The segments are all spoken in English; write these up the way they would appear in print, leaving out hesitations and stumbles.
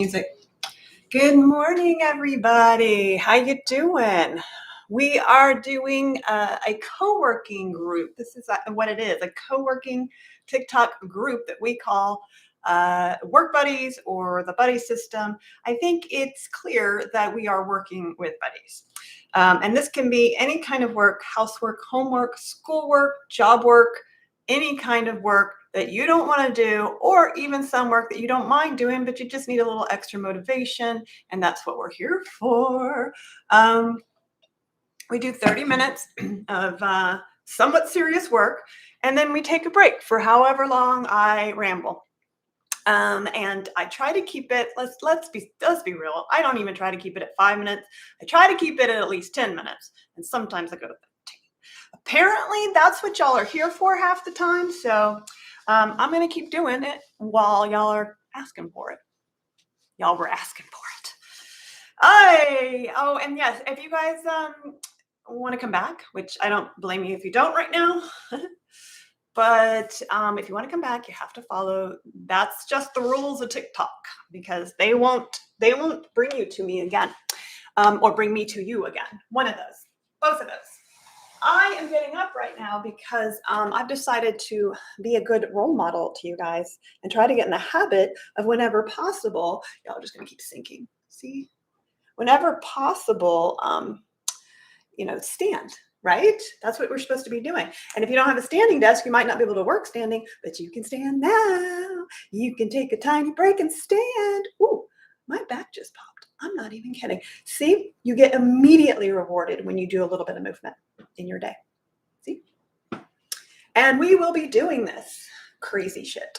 Music. Good morning, everybody. How you doing? We are doing a co-working group. This is what it is, a co-working TikTok group that we call Work Buddies or the Buddy System. I think it's clear that we are working with buddies. And this can be any kind of work, housework, homework, schoolwork, job work, any kind of work that you don't want to do, or even some work that you don't mind doing, but you just need a little extra motivation. And that's what we're here for. We do 30 minutes of somewhat serious work, and then we take a break for however long I ramble. And I try to keep it, let's be real. I don't even try to keep it at 5 minutes. I try to keep it at least 10 minutes. And sometimes I go to 15. Apparently that's what y'all are here for half the time. So I'm going to keep doing it while y'all are asking for it. Y'all were asking for it. Oh, and yes, if you guys want to come back, which I don't blame you if you don't right now. But if you want to come back, you have to follow. That's just the rules of TikTok, because they won't bring you to me again, or bring me to you again. One of those, both of those. I am getting up right now because I've decided to be a good role model to you guys and try to get in the habit of, whenever possible, y'all are just going to keep sinking. See, whenever possible, stand. Right? That's what we're supposed to be doing. And if you don't have a standing desk, you might not be able to work standing, but you can stand now. You can take a tiny break and stand. Ooh, my back just popped. I'm not even kidding. See, you get immediately rewarded when you do a little bit of movement in your day. See? And we will be doing this crazy shit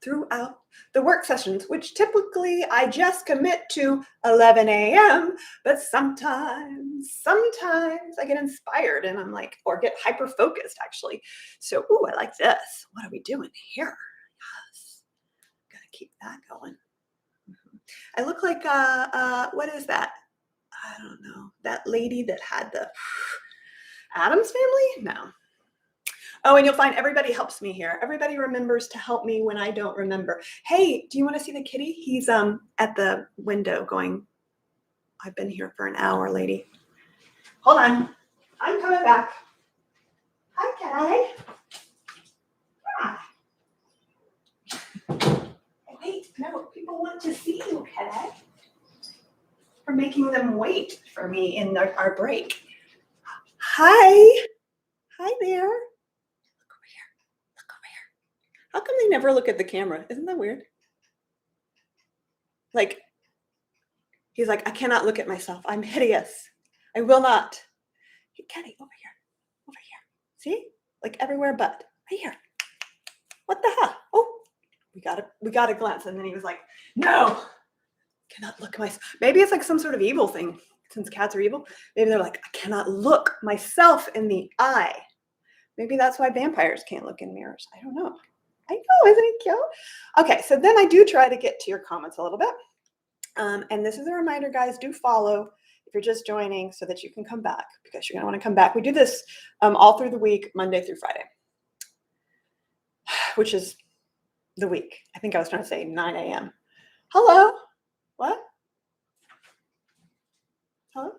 throughout the work sessions, which typically I just commit to 11 a.m., but sometimes I get inspired and I'm like, or get hyper focused actually. So, ooh, I like this. What are we doing here? Yes, gotta keep that going. I look like, what is that? I don't know. That lady that had the Addams Family? No. Oh, and you'll find everybody helps me here. Everybody remembers to help me when I don't remember. Hey, do you want to see the kitty? He's at the window going, I've been here for an hour, lady. Hold on. I'm coming back. Hi, Cat. Ah. Wait, no, people want to see you, Cat. For making them wait for me in our break. Hi. Hi there. How come they never look at the camera? Isn't that weird? Like, he's like, I cannot look at myself. I'm hideous. I will not. Hey, Kenny, over here. See? Like everywhere but right here. What the hell? Oh, we got a glance. And then he was like, no, cannot look at myself. Maybe it's like some sort of evil thing. Since cats are evil, maybe they're like, I cannot look myself in the eye. Maybe that's why vampires can't look in mirrors. I don't know. I know, isn't it cute? Okay, so then I do try to get to your comments a little bit. And this is a reminder, guys, do follow if you're just joining so that you can come back, because you're going to want to come back. We do this all through the week, Monday through Friday, which is the week. I think I was trying to say 9 a.m. Hello? What? Hello?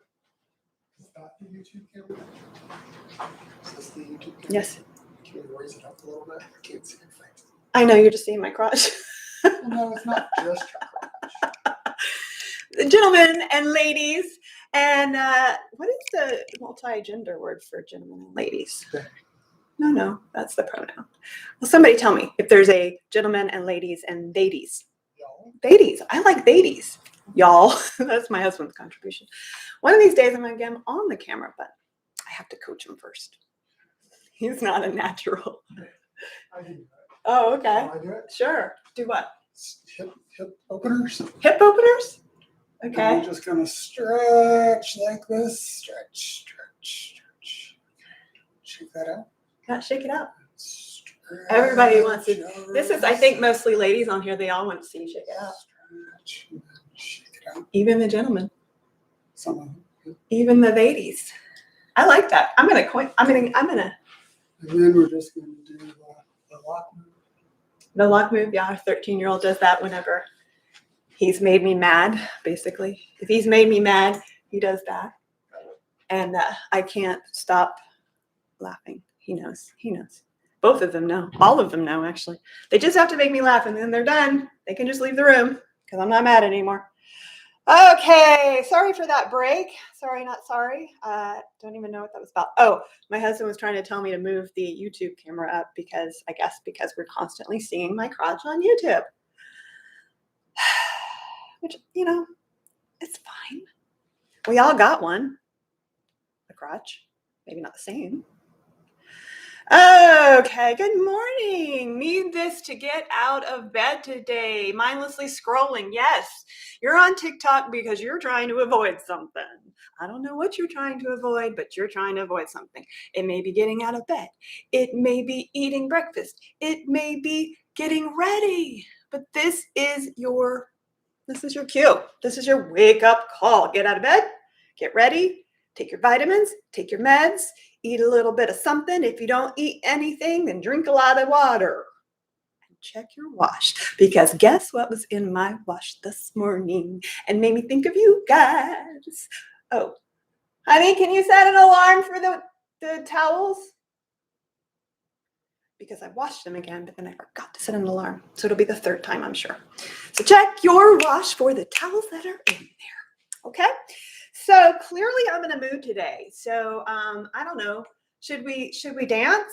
Is that the YouTube camera? Is this the YouTube camera? Yes. Can you raise it up a little bit? I can't see your face. I know, you're just seeing my crotch. No, it's not just your crotch. Gentlemen and ladies, and what is the multi-gender word for gentlemen and ladies? They. No, that's the pronoun. Well, somebody tell me if there's a gentlemen and ladies and thadies. Y'all. Thadies. I like thadies. Y'all. That's my husband's contribution. One of these days I'm going to get him on the camera, but I have to coach him first. He's not a natural. I can do that. Oh, okay. Can I do it? Sure. Do what? Hip openers. Hip openers? And Okay. you're just gonna stretch like this. Stretch. Okay. Shake that out. Yeah, shake it out. Stretch. Everybody wants to. This is, I think, mostly ladies on here. They all want to see you shake it out. Stretch and then shake it out. Even the gentlemen. Some of them. Even the ladies. I like that. I'm gonna. And then we're just gonna do the lock move. The lock move. Yeah, our 13-year-old does that whenever He's made me mad, basically. If he's made me mad, he does that. And I can't stop laughing. He knows. He knows. Both of them know. All of them know, actually. They just have to make me laugh, and then they're done. They can just leave the room because I'm not mad anymore. Okay, sorry for that break. Sorry, not sorry. Don't even know what that was about. Oh, my husband was trying to tell me to move the YouTube camera up because because we're constantly seeing my crotch on YouTube. Which, it's fine. We all got one. A crotch. Maybe not the same. Okay, good morning. Need this to get out of bed today. Mindlessly scrolling. Yes, you're on TikTok because you're trying to avoid something. I don't know what you're trying to avoid, but you're trying to avoid something. It may be getting out of bed. It may be eating breakfast. It may be getting ready. But this is your cue. This is your wake up call. Get out of bed, get ready, take your vitamins, take your meds, eat a little bit of something. If you don't eat anything, then drink a lot of water. And check your wash, because guess what was in my wash this morning and made me think of you guys? Oh, honey, can you set an alarm for the towels? Because I washed them again, but then I forgot to set an alarm. So it'll be the third time, I'm sure. So check your wash for the towels that are in there. Okay? So clearly I'm in a mood today. So I don't know. Should we dance?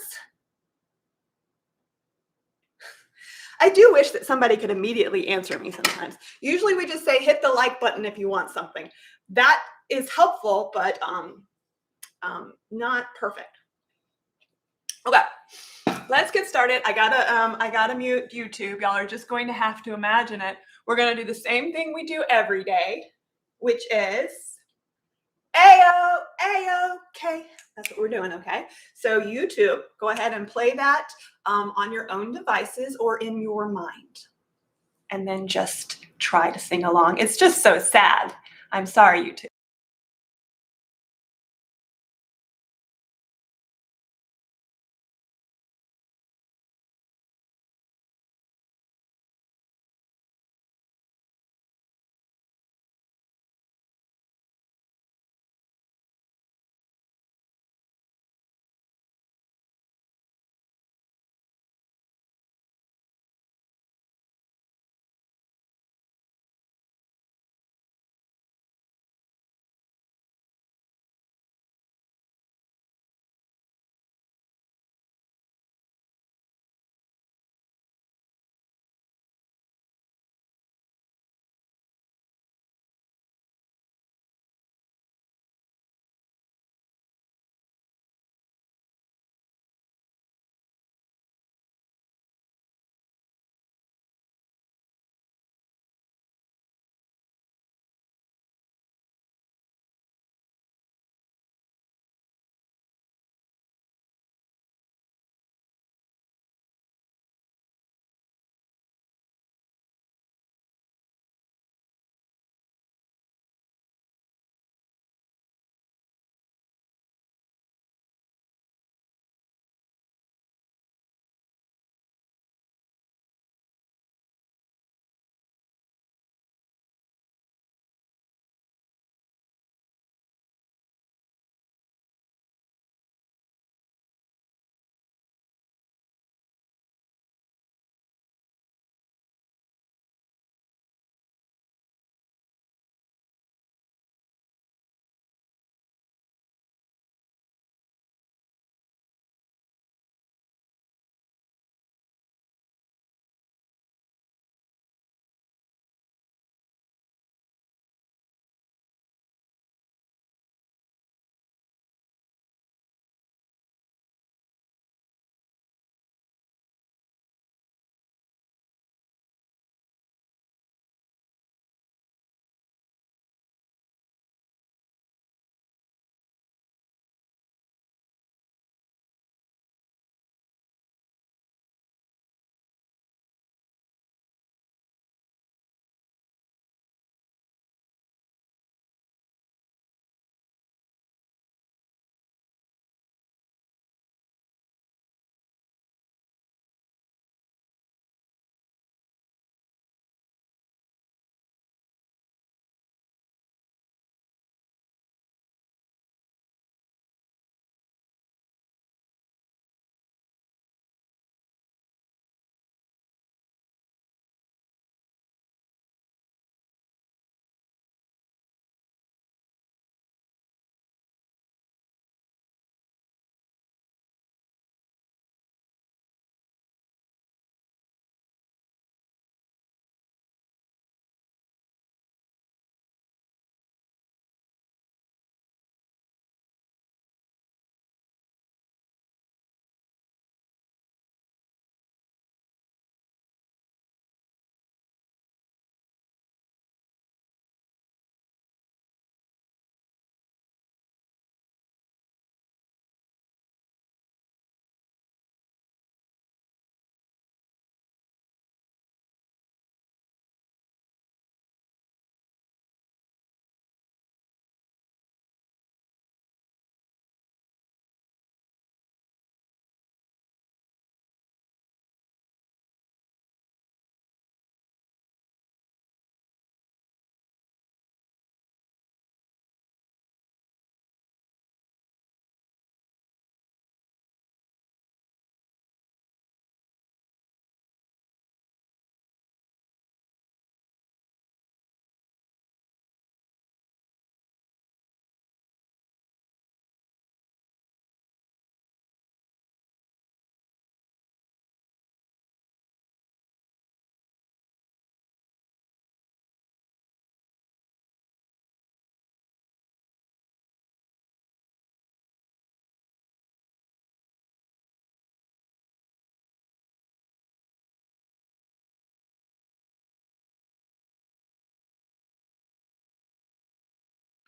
I do wish that somebody could immediately answer me sometimes. Usually we just say hit the like button if you want something. That is helpful, but not perfect. Okay. Let's get started. I gotta mute YouTube. Y'all are just going to have to imagine it. We're gonna do the same thing we do every day, which is Ayo, Ayo, okay. That's what we're doing, okay? So YouTube, go ahead and play that on your own devices or in your mind. And then just try to sing along. It's just so sad. I'm sorry, YouTube.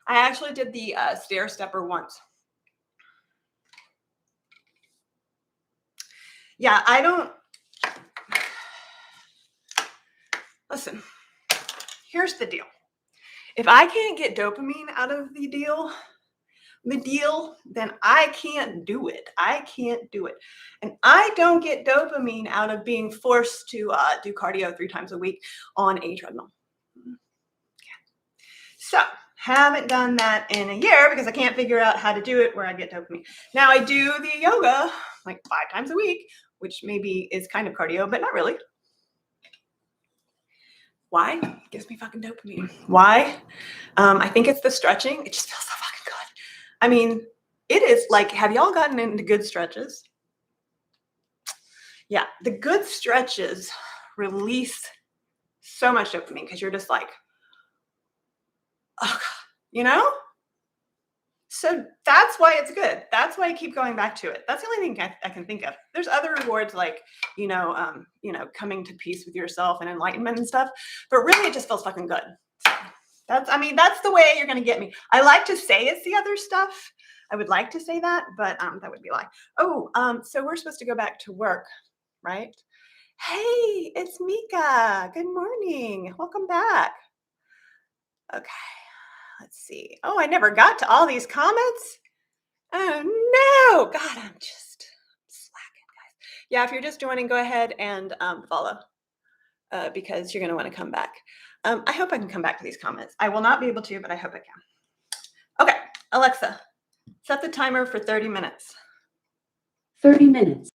I actually did the stair stepper once. Yeah, I don't. Listen, here's the deal. If I can't get dopamine out of the deal, then I can't do it. I can't do it. And I don't get dopamine out of being forced to do cardio 3 times a week on a treadmill. So, haven't done that in a year because I can't figure out how to do it where I get dopamine. Now, I do the yoga like 5 times a week, which maybe is kind of cardio, but not really. Why? It gives me fucking dopamine. Why? I think it's the stretching. It just feels so fucking good. I mean, it is like, have y'all gotten into good stretches? Yeah, the good stretches release so much dopamine because you're just like, oh, you know? So that's why it's good. That's why I keep going back to it. That's the only thing I can think of. There's other rewards like, coming to peace with yourself and enlightenment and stuff, but really it just feels fucking good. That's the way you're going to get me. I like to say it's the other stuff. I would like to say that, but that would be a lie. Oh, so we're supposed to go back to work, right? Hey, it's Mika. Good morning. Welcome back. Okay, let's see. Oh, I never got to all these comments. Oh no, God, I'm just slacking, guys. Yeah, if you're just joining, go ahead and follow because you're going to want to come back. I hope I can come back to these comments. I will not be able to, but I hope I can. Okay, Alexa, set the timer for 30 minutes. 30 minutes.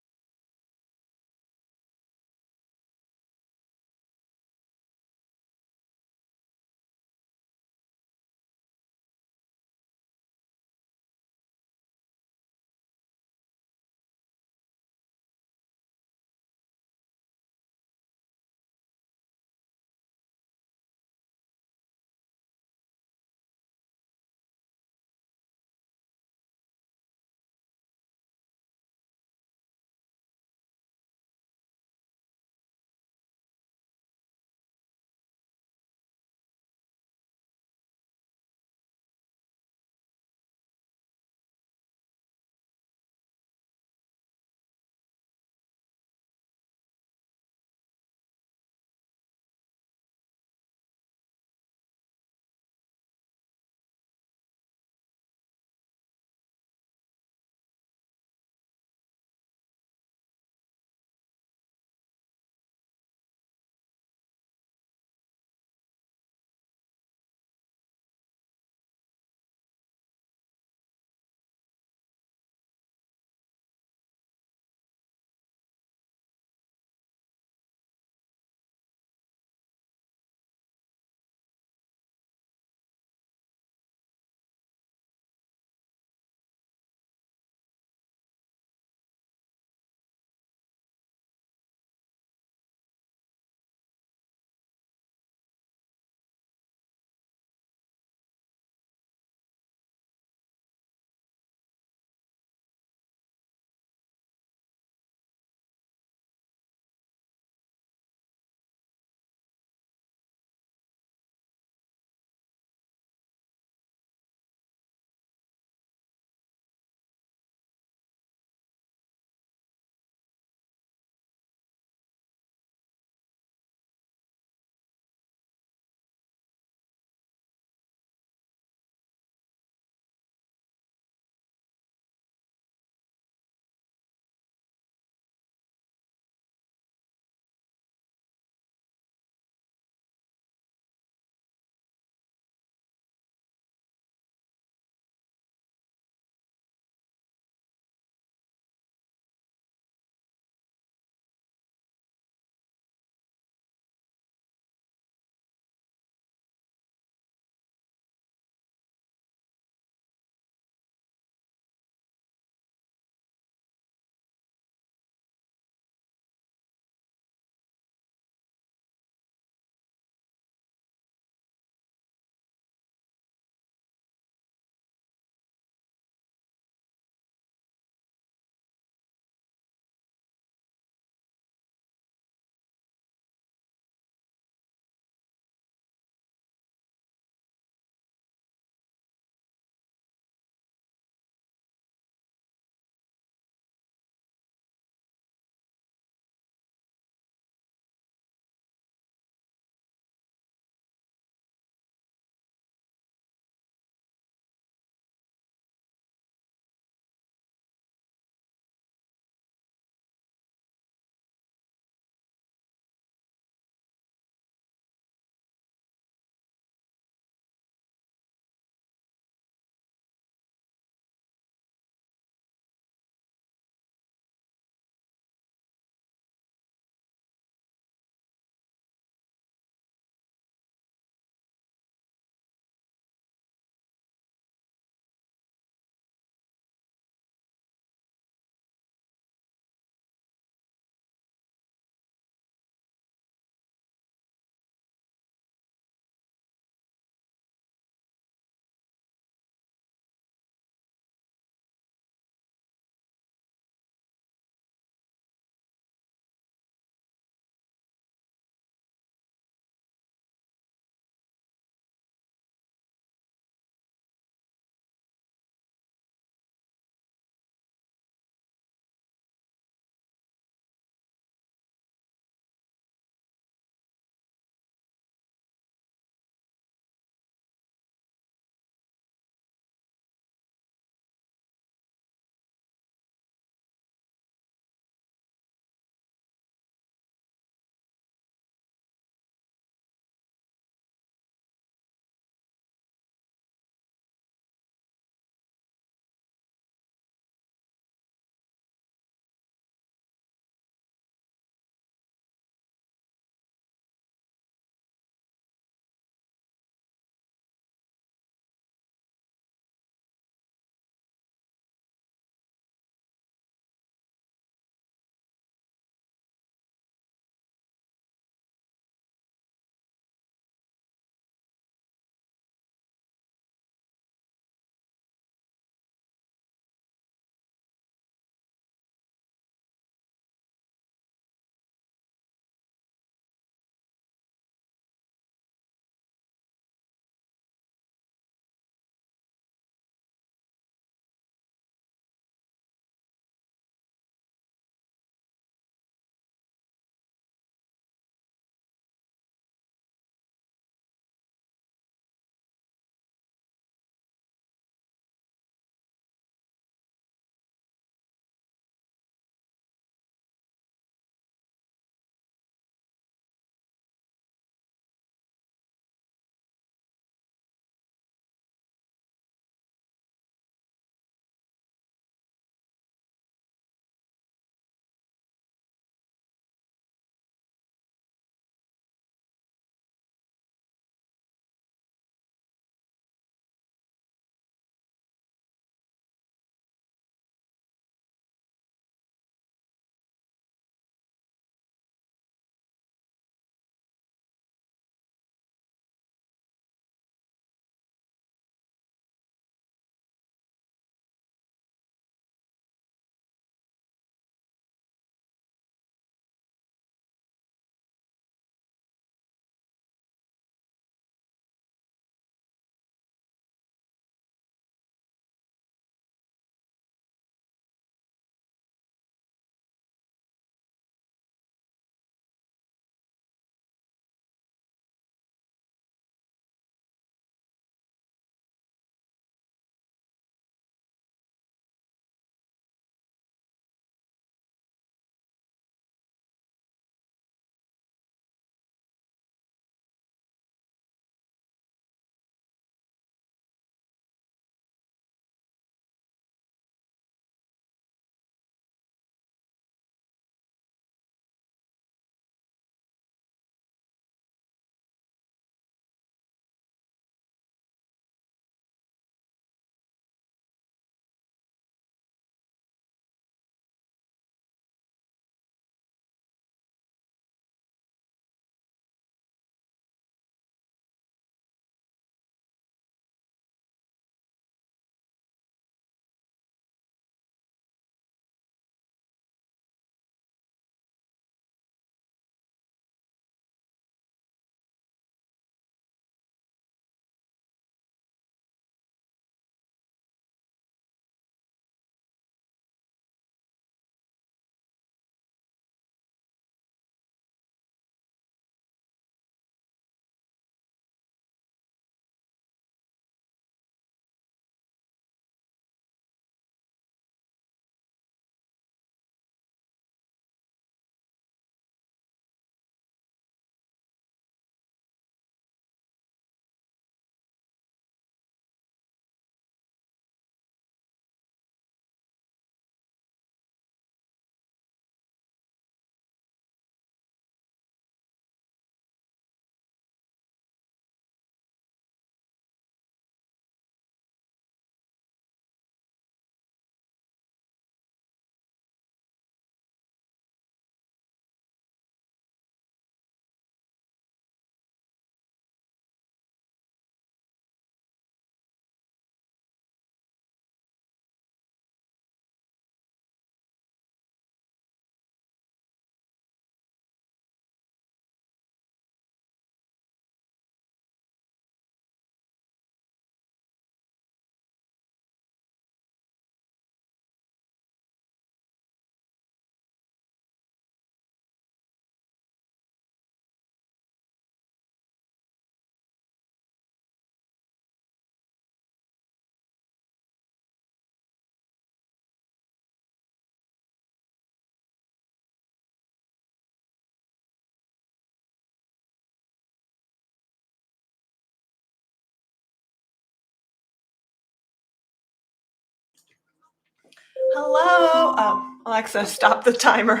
Hello. Oh, Alexa, stop the timer.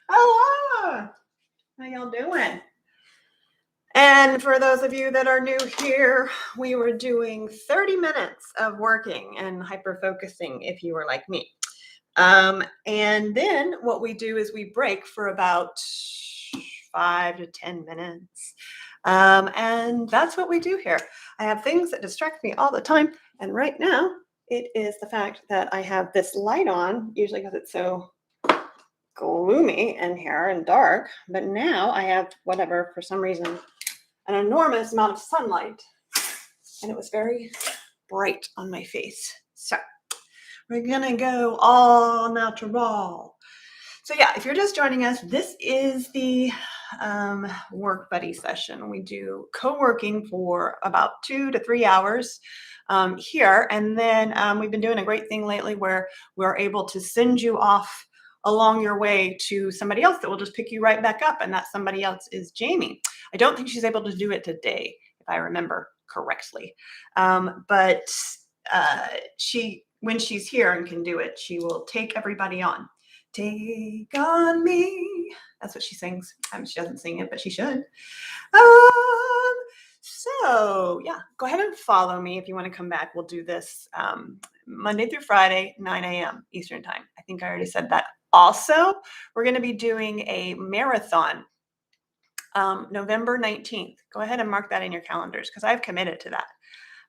Hello. How y'all doing? And for those of you that are new here, we were doing 30 minutes of working and hyper focusing if you were like me. And then what we do is we break for about 5 to 10 minutes. And that's what we do here. I have things that distract me all the time. And right now, it is the fact that I have this light on, usually because it's so gloomy in here and dark. But now I have whatever, for some reason, an enormous amount of sunlight. And it was very bright on my face. So we're gonna go all natural. So yeah, if you're just joining us, this is the work buddy session. We do co-working for about 2 to 3 hours here. And then we've been doing a great thing lately where we're able to send you off along your way to somebody else that will just pick you right back up. And that somebody else is Jamie. I don't think she's able to do it today, if I remember correctly. But when she's here and can do it, she will take everybody on. Take on me. That's what she sings. She doesn't sing it, but she should. So yeah, go ahead and follow me if you want to come back. We'll do this Monday through Friday, 9 a.m. Eastern time. I think I already said that. Also, we're going to be doing a marathon November 19th. Go ahead and mark that in your calendars because I've committed to that.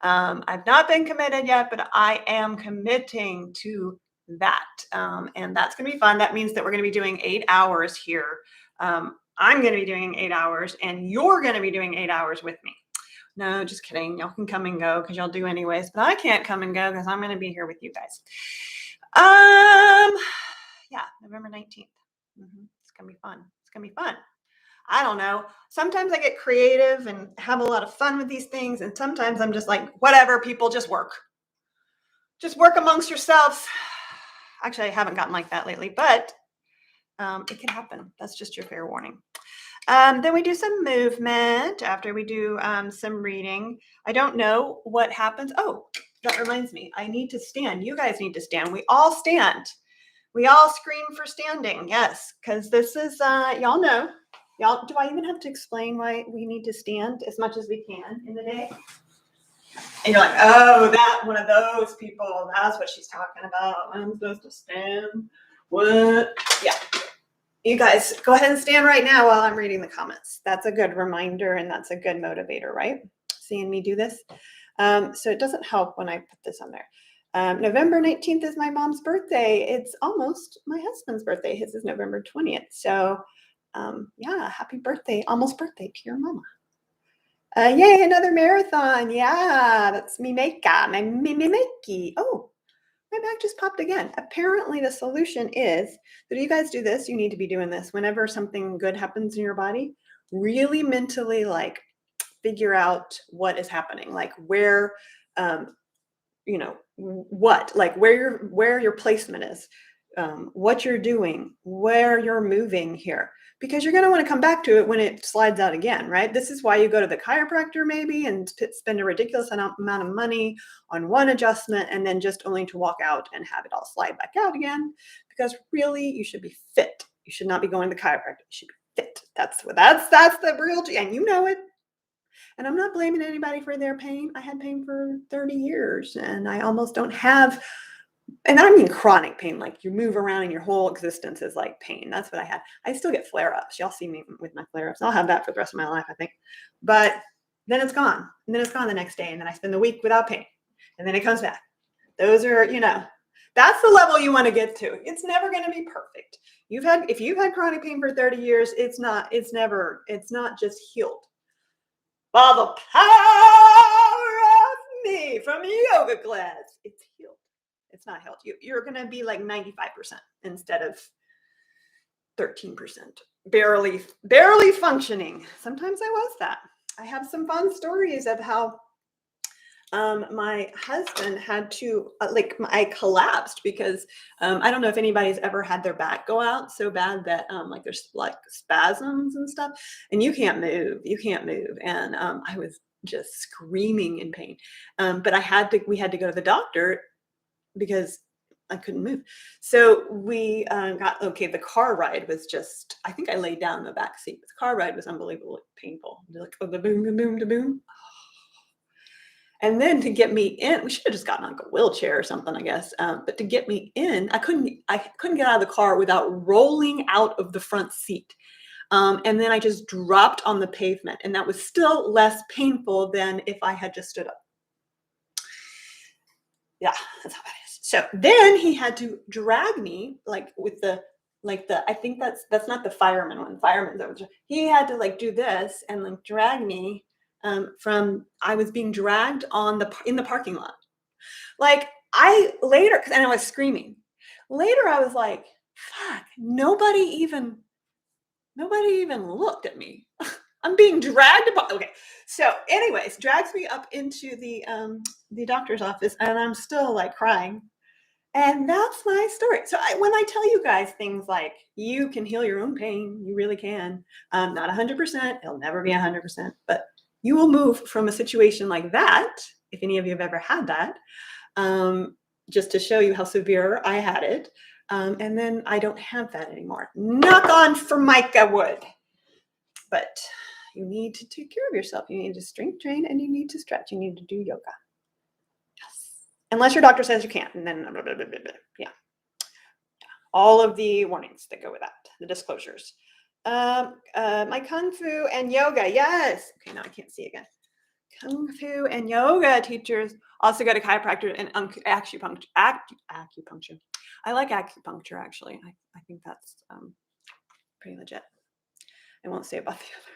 I've not been committed yet, but I am committing to that. And that's going to be fun. That means that we're going to be doing 8 hours here. I'm going to be doing 8 hours and you're going to be doing 8 hours with me. No, just kidding. Y'all can come and go because y'all do anyways, but I can't come and go because I'm going to be here with you guys. Yeah, November 19th. It's going to be fun. It's going to be fun. I don't know. Sometimes I get creative and have a lot of fun with these things. And sometimes I'm just like, whatever, people, just work. Just work amongst yourselves. Actually, I haven't gotten like that lately, but it can happen. That's just your fair warning. Then we do some movement after we do some reading. I don't know what happens. Oh, that reminds me. I need to stand. You guys need to stand. We all stand. We all scream for standing. Yes, because this is, y'all know. Y'all, do I even have to explain why we need to stand as much as we can in the day? And you're like, oh, that one of those people. That's what she's talking about. I'm supposed to stand. What? Yeah. You guys, go ahead and stand right now while I'm reading the comments. That's a good reminder and that's a good motivator, right? Seeing me do this. So it doesn't help when I put this on there. November 19th is my mom's birthday. It's almost my husband's birthday. His is November 20th. So yeah, happy birthday, almost birthday to your mama. Yay, another marathon. Yeah, that's me makey. Oh, my back just popped again. Apparently the solution is that you guys do this, you need to be doing this whenever something good happens in your body, really mentally like figure out what is happening, like where, what, like where your placement is, what you're doing, where you're moving here. Because you're going to want to come back to it when it slides out again, right? This is why you go to the chiropractor maybe and spend a ridiculous amount of money on one adjustment and then just only to walk out and have it all slide back out again. Because really, you should be fit. You should not be going to the chiropractor. You should be fit. That's the real, and you know it. And I'm not blaming anybody for their pain. I had pain for 30 years and I almost don't have. And I mean chronic pain, like you move around and your whole existence is like pain. That's what I had. I still get flare-ups. Y'all see me with my flare-ups. I'll have that for the rest of my life, I think. But then it's gone. And then it's gone the next day. And then I spend the week without pain. And then it comes back. Those are, that's the level you want to get to. It's never going to be perfect. If you've had chronic pain for 30 years, it's not just healed. By the power of me from yoga class, it's healed. It's not healed. You're going to be like 95% instead of 13%. Barely functioning. Sometimes I was that. I have some fun stories of how my husband had to, I collapsed because I don't know if anybody's ever had their back go out so bad that there's like spasms and stuff and you can't move. And I was just screaming in pain. But we had to go to the doctor because I couldn't move. So we got, okay, the car ride was just, I think I laid down in the back seat. The car ride was unbelievably painful. Like, oh, the boom, the boom, the boom. And then to get me in, we should have just gotten like a wheelchair or something, I guess. But to get me in, I couldn't get out of the car without rolling out of the front seat. And then I just dropped on the pavement, and that was still less painful than if I had just stood up. Yeah, that's how bad it is. So then he had to drag me like with the I think that's not the fireman one. Fireman's over. He had to like do this and like drag me from, I was being dragged in the parking lot. Like I later, and I was screaming. Later I was like, fuck, nobody even looked at me. I'm being dragged. Okay. So anyways, drags me up into the doctor's office, and I'm still like crying. And that's my story. So when I tell you guys things like you can heal your own pain, you really can. Not 100%. It'll never be 100%, but you will move from a situation like that, if any of you have ever had that, just to show you how severe I had it. And then I don't have that anymore. Knock on Formica wood. But you need to take care of yourself. You need to strength train, and you need to stretch. You need to do yoga. Yes. Unless your doctor says you can't. And then, blah, blah, blah, blah, blah. Yeah. All of the warnings that go with that, the disclosures. My Kung Fu and yoga. Yes. Okay, now I can't see again. Kung Fu and yoga teachers also got a chiropractor and acupuncture. Acupuncture. I like acupuncture, actually. I think that's pretty legit. I won't say about the other.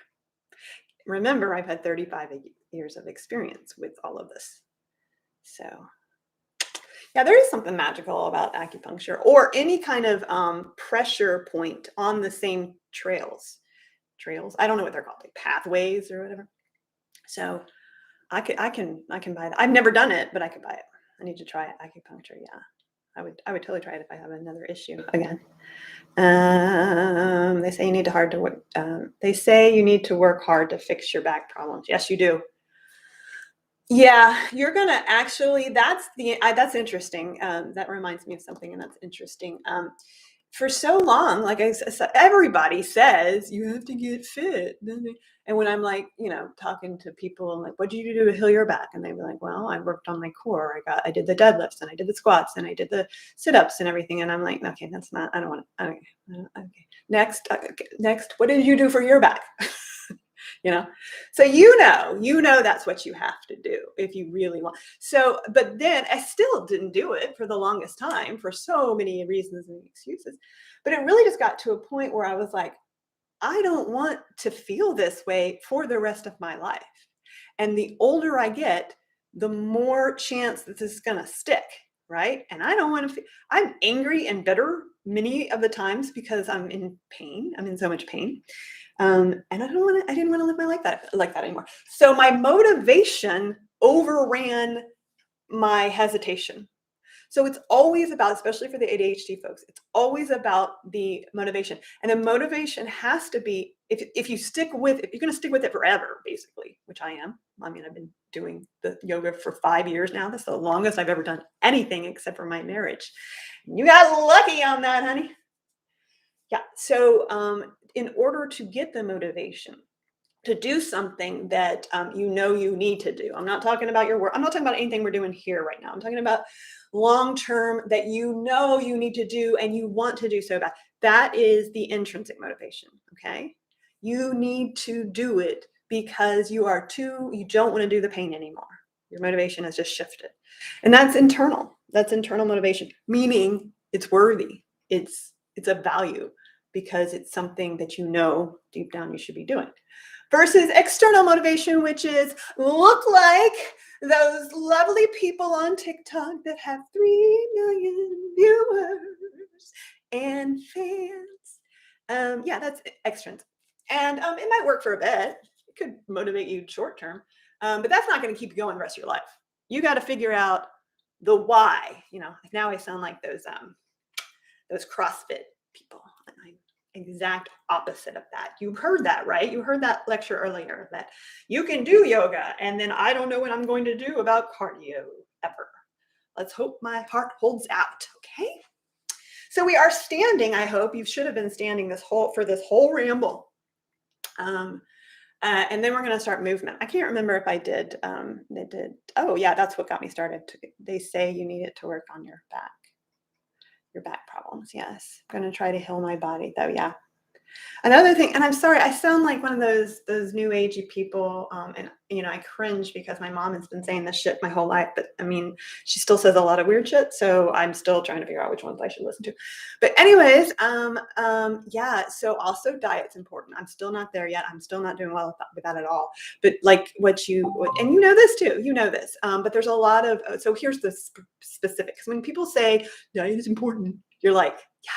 Remember, I've had 35 years of experience with all of this. So, yeah, there is something magical about acupuncture or any kind of pressure point on the same trails. I don't know what they're called, like pathways or whatever. So, I can buy that. I've never done it, but I could buy it. I need to try acupuncture. Yeah, I would totally try it if I have another issue again. They say you need to work hard to fix your back problems. Yes, you do. Yeah, you're gonna actually. That's interesting. That reminds me of something, and that's interesting. For so long, like I said, everybody says you have to get fit. And when I'm like, talking to people, I'm like, what did you do to heal your back? And they'd be like, well, I worked on my core. I did the deadlifts, and I did the squats, and I did the sit-ups and everything. And I'm like, okay, that's not, I don't want to, okay. Next, what did you do for your back? So that's what you have to do if you really want. So, but then I still didn't do it for the longest time for so many reasons and excuses. But it really just got to a point where I was like, I don't want to feel this way for the rest of my life. And the older I get, the more chance that this is going to stick, right? And I don't want to I'm angry and bitter many of the times because I'm in pain. I'm in so much pain. And I didn't want to live my life like that anymore. So my motivation overran my hesitation. So it's always about, especially for the ADHD folks, it's always about the motivation. And the motivation has to be, if you're going to stick with it forever, basically, which I am. I mean, I've been doing the yoga for 5 years now. That's the longest I've ever done anything except for my marriage. You got lucky on that, honey. Yeah. So in order to get the motivation to do something that you need to do, I'm not talking about your work. I'm not talking about anything we're doing here right now. I'm talking about long-term that you need to do and you want to do so bad. That is the intrinsic motivation. Okay. You need to do it because you don't want to do the pain anymore. Your motivation has just shifted. And that's internal. That's internal motivation, meaning it's worthy. It's a value because it's something that deep down you should be doing. Versus external motivation, which is look like those lovely people on TikTok that have 3 million viewers and fans. Yeah, that's extrinsic. And it might work for a bit. It could motivate you short term, but that's not going to keep you going the rest of your life. You got to figure out the why. Now I sound like those CrossFit people. And I'm exact opposite of that. You heard that, right? You heard that lecture earlier that you can do yoga and then I don't know what I'm going to do about cardio ever. Let's hope my heart holds out. Okay. Okay. So we are standing. I hope you should have been standing for this whole ramble. And then we're going to start movement. I can't remember if I did. They did. Oh yeah, that's what got me started. They say you need it to work on your back problems. Yes. I'm going to try to heal my body though. Yeah. Another thing, and I'm sorry, I sound like one of those new agey people, and I cringe because my mom has been saying this shit my whole life. But I mean, she still says a lot of weird shit, so I'm still trying to figure out which ones I should listen to. But anyways, yeah. So also diet's important. I'm still not there yet. I'm still not doing well with that at all. But like and you know this too. You know this. But there's a lot of. So here's the specifics. When people say diet is important, you're like, yeah.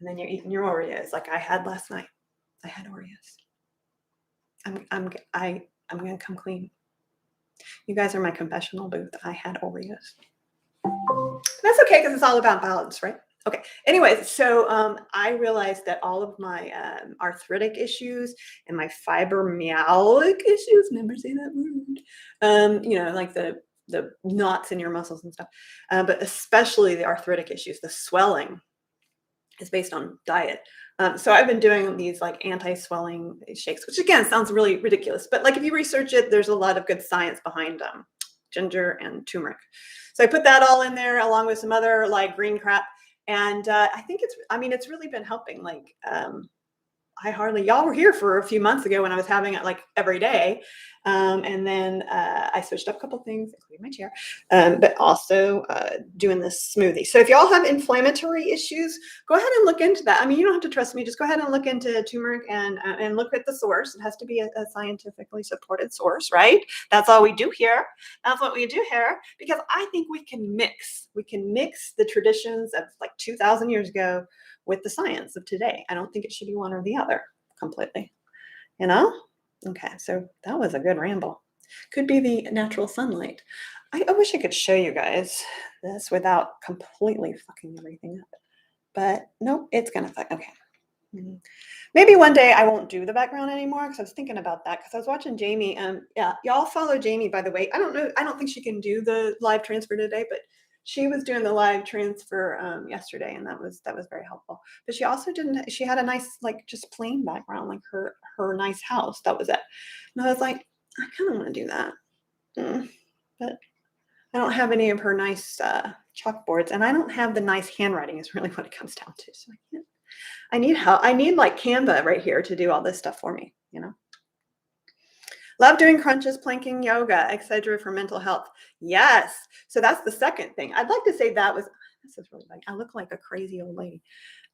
And then you're eating your Oreos like I had last night. I had Oreos. I'm gonna come clean. You guys are my confessional booth. I had Oreos. That's okay because it's all about balance, right? Okay. Anyways, so I realized that all of my arthritic issues and my fibromyalgia issues, never say that word, like the knots in your muscles and stuff, but especially the arthritic issues, the swelling, is based on diet. So I've been doing these like anti-swelling shakes, which again sounds really ridiculous, but like if you research it, there's a lot of good science behind them. Ginger and turmeric. So I put that all in there along with some other like green crap. And I think it's really been helping. Like y'all were here for a few months ago when I was having it like every day. And then I switched up a couple things, including my chair, but also doing this smoothie. So if y'all have inflammatory issues, go ahead and look into that. I mean, you don't have to trust me. Just go ahead and look into turmeric and look at the source. It has to be a scientifically supported source, right? That's all we do here. That's what we do here, because I think we can mix the traditions of like 2,000 years ago with the science of today. I don't think it should be one or the other completely, Okay, so that was a good ramble. Could be the natural sunlight. I wish I could show you guys this without completely fucking everything up. But nope, it's gonna fuck. Okay. Maybe one day I won't do the background anymore because I was thinking about that because I was watching Jamie. Yeah, y'all follow Jamie, by the way. I don't know. I don't think she can do the live transfer today, but she was doing the live transfer yesterday, and that was very helpful. But she also didn't. She had a nice like just plain background, like her nice house. That was it. And I was like, I kind of want to do that, but I don't have any of her nice chalkboards, and I don't have the nice handwriting. Is really what it comes down to. So I can't. I need help. I need like Canva right here to do all this stuff for me, Love doing crunches, planking, yoga, etc. for mental health. Yes. So that's the second thing. I'd like to say this is really funny. I look like a crazy old lady.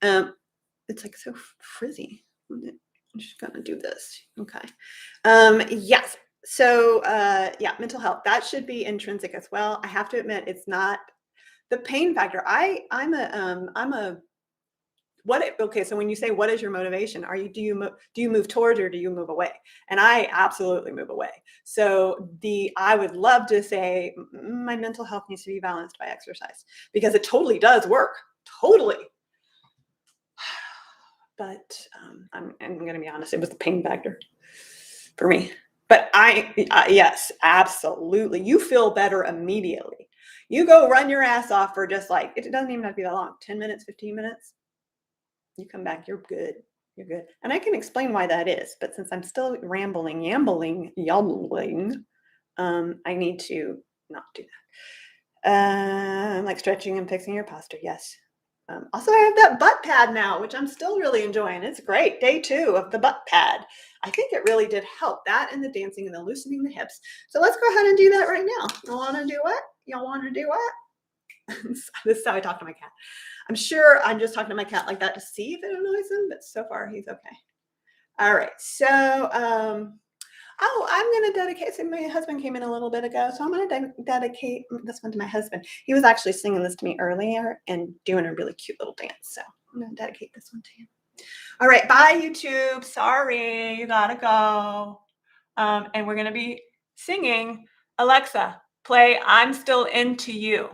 It's like so frizzy. I'm just gonna do this. Okay. Yes. So yeah, mental health. That should be intrinsic as well. I have to admit, it's not the pain factor. Okay, so when you say what is your motivation, do you move towards or do you move away? And I absolutely move away. So I would love to say my mental health needs to be balanced by exercise because it totally does work. Totally. But I'm going to be honest, it was the pain factor for me. But yes, absolutely. You feel better immediately. You go run your ass off for just like, it doesn't even have to be that long, 10 minutes, 15 minutes. You come back, you're good. You're good. And I can explain why that is. But since I'm still yambling, I need to not do that. Like stretching and fixing your posture. Yes. Also, I have that butt pad now, which I'm still really enjoying. It's great. Day 2 of the butt pad. I think it really did help. That and the dancing and the loosening the hips. So let's go ahead and do that right now. You want to do what? Y'all want to do what? This is how I talk to my cat. I'm sure I'm just talking to my cat like that to see if it annoys him, but so far he's okay. All right. So, I'm going to dedicate, so my husband came in a little bit ago, so I'm going to dedicate this one to my husband. He was actually singing this to me earlier and doing a really cute little dance. So I'm going to dedicate this one to him. All right. Bye, YouTube. Sorry. You got to go. And we're going to be singing. Alexa, play I'm Still Into You.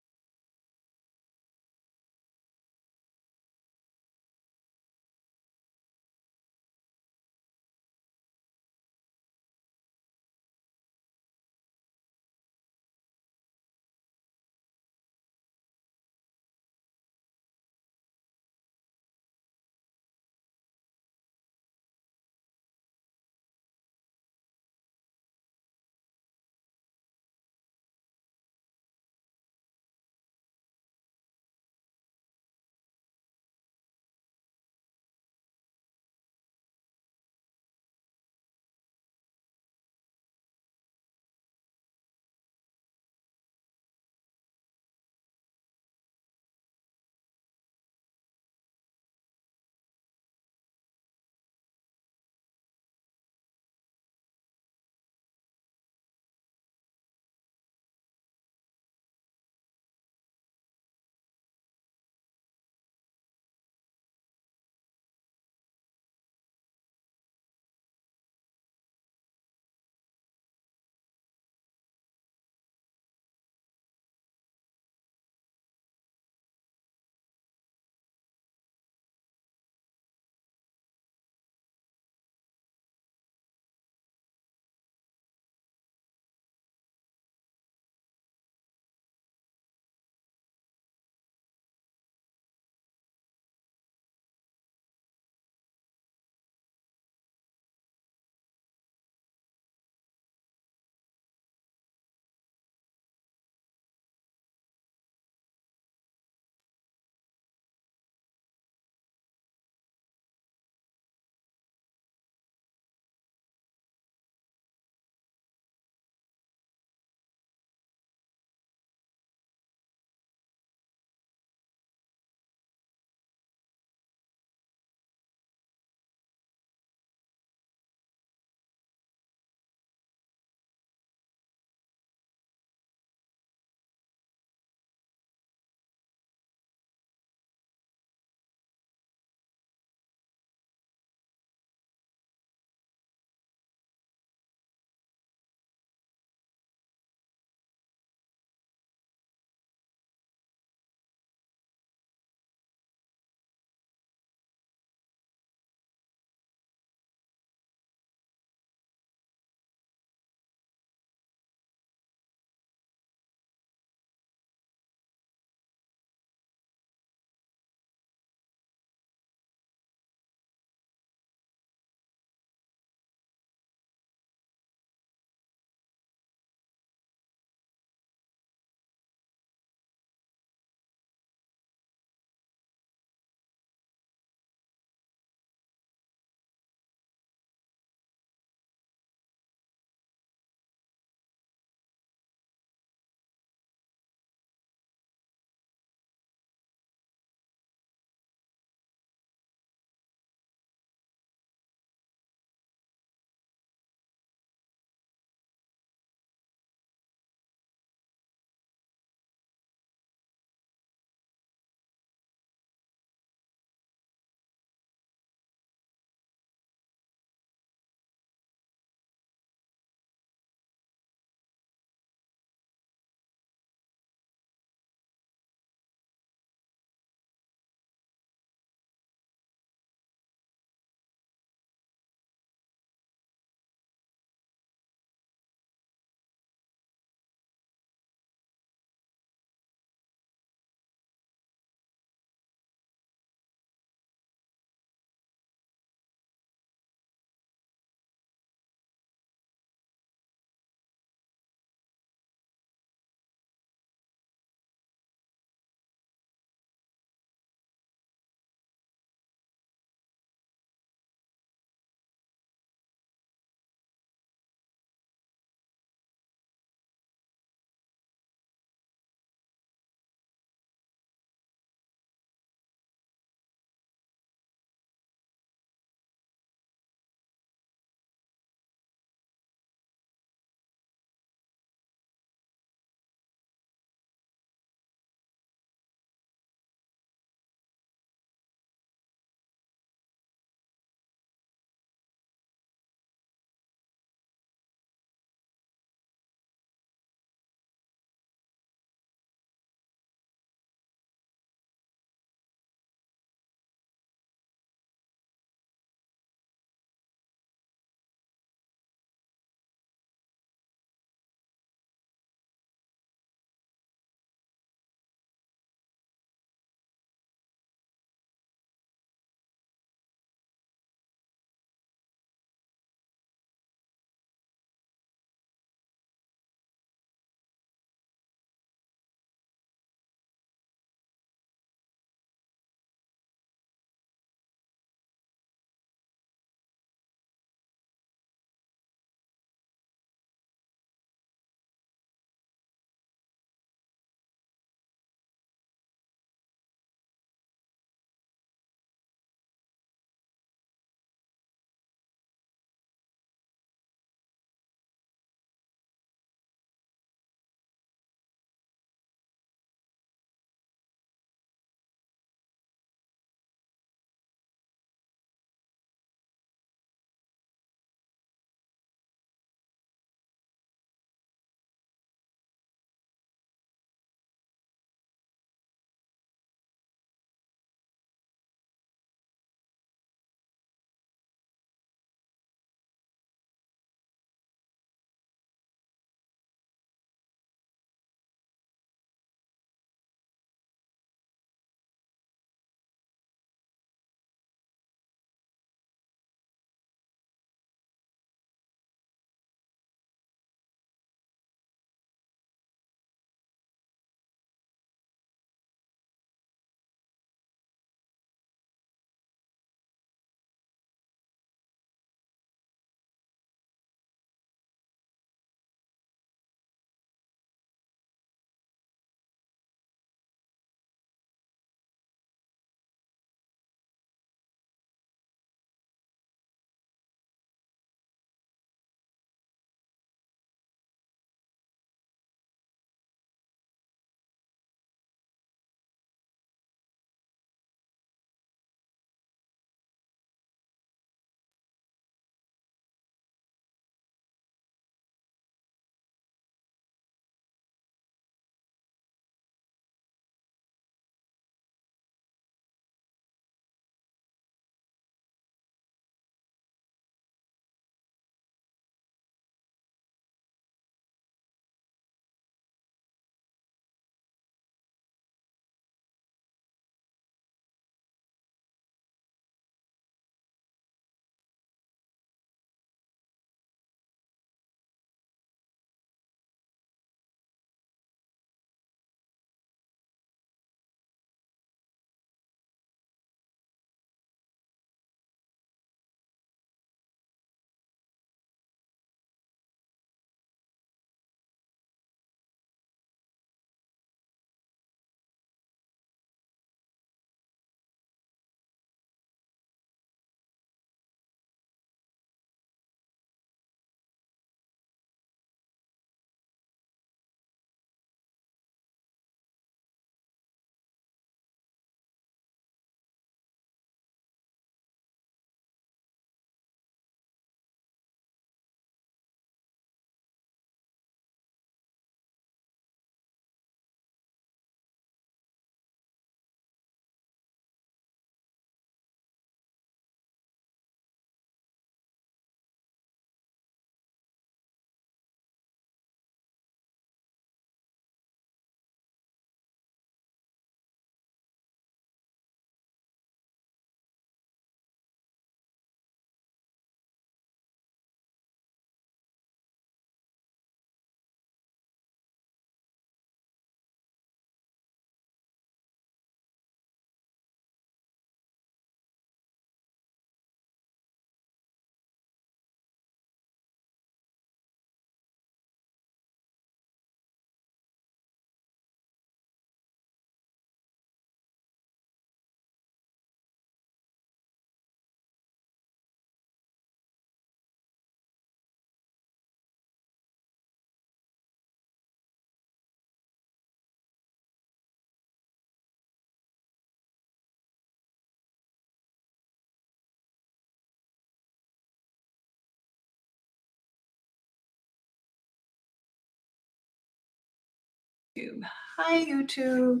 Hi, YouTube.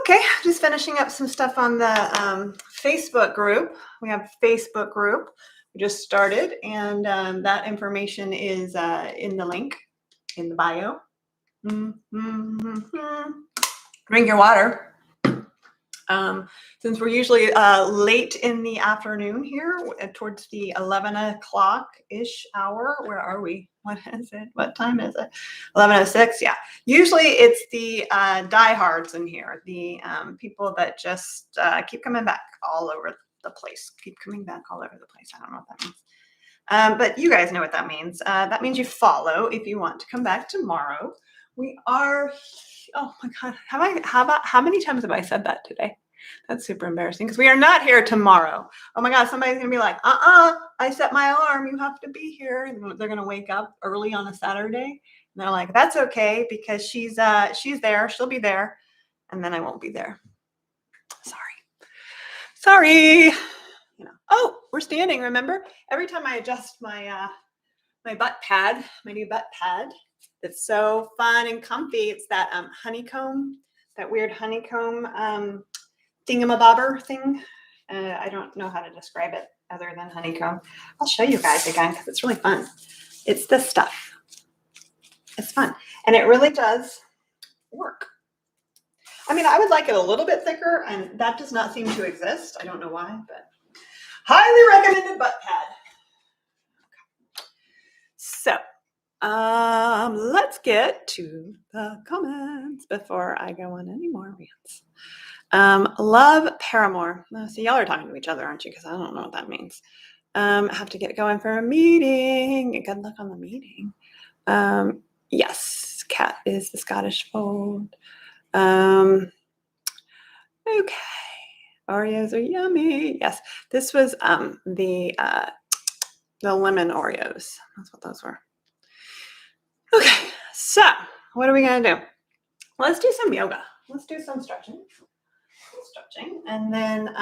Okay, just finishing up some stuff on the Facebook group. We have a Facebook group. We just started, and that information is in the link in the bio. Drink your water. Since we're usually late in the afternoon here, towards the 11 o'clock-ish hour. Where are we? What is it? What time is it? 11:06. Yeah. Usually it's the diehards in here, the people that just keep coming back all over the place. Keep coming back all over the place. I don't know what that means. But you guys know what that means. That means you follow if you want to come back tomorrow. We are, oh my God, how many times have I said that today? That's super embarrassing because we are not here tomorrow. Oh my God, somebody's gonna be like, I set my alarm, you have to be here. And they're gonna wake up early on a Saturday. And they're like, that's okay because she's there, she'll be there, and then I won't be there. Sorry. You know. Oh, we're standing, remember? Every time I adjust my my butt pad, my new butt pad, it's so fun and comfy. It's that honeycomb, that weird honeycomb thingamabobber thing. I don't know how to describe it other than honeycomb. I'll show you guys again because it's really fun. It's this stuff. It's fun. And it really does work. I mean, I would like it a little bit thicker, and that does not seem to exist. I don't know why, but highly recommended butt pad. So, let's get to the comments before I go on any more rants. Love Paramore. See, y'all are talking to each other, aren't you? Because I don't know what that means. Have to get going for a meeting. Good luck on the meeting. Yes, cat is the Scottish fold. Okay. Oreos are yummy. Yes, this was the lemon Oreos. That's what those were. Okay, so what are we gonna do? Let's do some yoga. Let's do some stretching. And then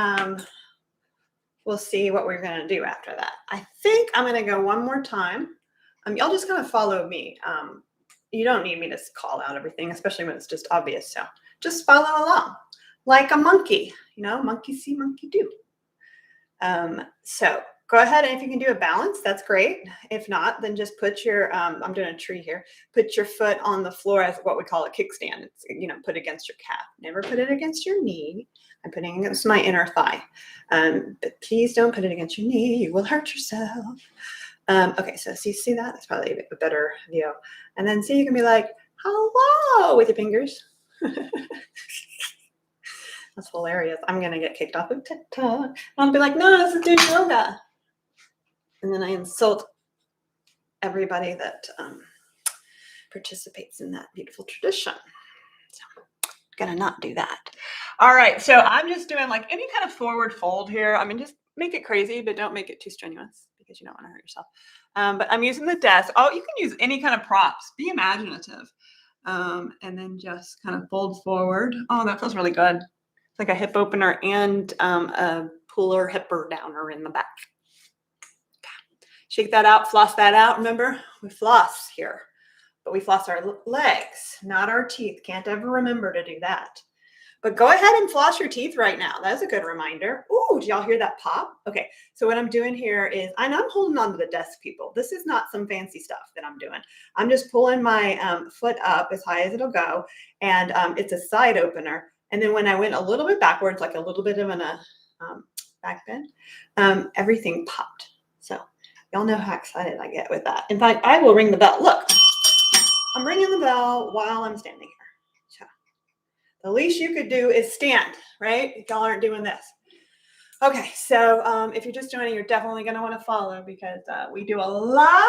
we'll see what we're gonna do after that. I think I'm gonna go one more time. Y'all just gonna follow me. You don't need me to call out everything, especially when it's just obvious. So just follow along like a monkey, you know, monkey see, monkey do. So go ahead, and if you can do a balance, that's great. If not, then just put your, I'm doing a tree here, put your foot on the floor as what we call a kickstand. It's, you know, put against your calf. Never put it against your knee. I'm putting it against my inner thigh. But please don't put it against your knee. You will hurt yourself. Okay, so see that? That's probably a better view. And then see, you can be like, hello, with your fingers. That's hilarious. I'm going to get kicked off of TikTok. I'll be like, no, this is doing yoga. And then I insult everybody that participates in that beautiful tradition. So I'm going to not do that. All right, so I'm just doing like any kind of forward fold here. I mean, just make it crazy, but don't make it too strenuous because you don't want to hurt yourself. But I'm using the desk. Oh, you can use any kind of props. Be imaginative. And then just kind of fold forward. Oh, that feels really good. It's like a hip opener and a puller hipper downer in the back. Okay. Shake that out, floss that out. Remember, we floss here, but we floss our legs, not our teeth. Can't ever remember to do that. But go ahead and floss your teeth right now. That's a good reminder. Ooh, did y'all hear that pop? Okay, so what I'm doing here is, and I'm holding on to the desk, people. This is not some fancy stuff that I'm doing. I'm just pulling my foot up as high as it'll go, and it's a side opener. And then when I went a little bit backwards, like a little bit of a back bend, everything popped. So y'all know how excited I get with that. In fact, I will ring the bell. Look, I'm ringing the bell while I'm standing here. The least you could do is stand, right? If y'all aren't doing this. Okay, so if you're just joining, you're definitely going to want to follow because we do a lot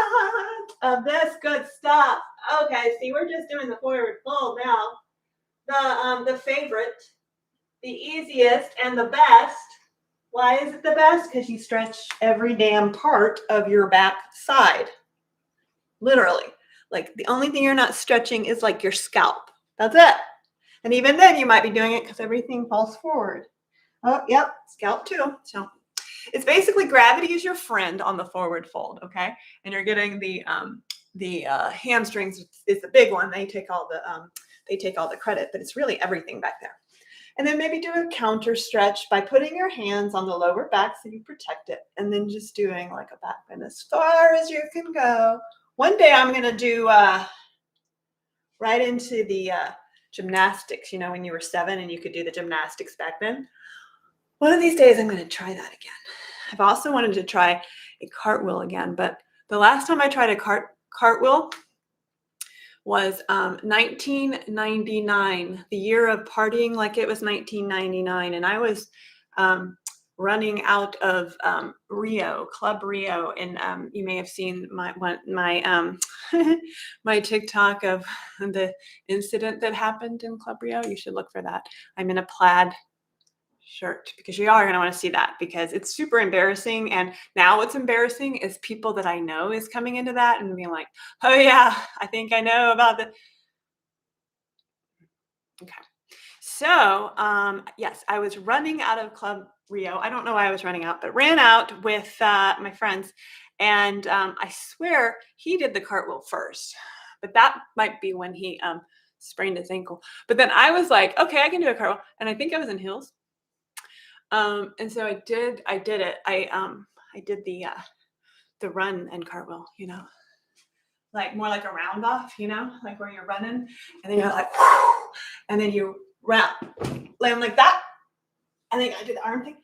of this good stuff. Okay, see, we're just doing the forward fold now. The favorite, the easiest, and the best. Why is it the best? Because you stretch every damn part of your back side. Literally. Like the only thing you're not stretching is like your scalp. That's it. And even then, you might be doing it because everything falls forward. Oh, yep, scalp too. So it's basically gravity is your friend on the forward fold, okay? And you're getting the hamstrings is the big one. They take all they take all the credit, but it's really everything back there. And then maybe do a counter stretch by putting your hands on the lower back so you protect it. And then just doing like a back bend as far as you can go. One day I'm going to do right into the gymnastics, you know, when you were 7 and you could do the gymnastics back bend. One of these days I'm going to try that again. I've also wanted to try a cartwheel again, but the last time I tried a cartwheel was 1999, the year of partying like it was 1999. And I was running out of Rio, Club Rio. And you may have seen my my TikTok of the incident that happened in Club Rio. You should look for that. I'm in a plaid shirt because you are going to want to see that because it's super embarrassing. And now what's embarrassing is people that I know is coming into that and being like, oh yeah, I think I know about the. Okay. So yes, I was running out of Club Rio. I don't know why I was running out, but ran out with my friends. And I swear he did the cartwheel first, but that might be when he sprained his ankle. But then I was like, okay, I can do a cartwheel. And I think I was in heels. And so I did it. I did the run and cartwheel, you know, like more like a round off, you know, like where you're running and then you're like, and then you land like that. I think I did the arm thing.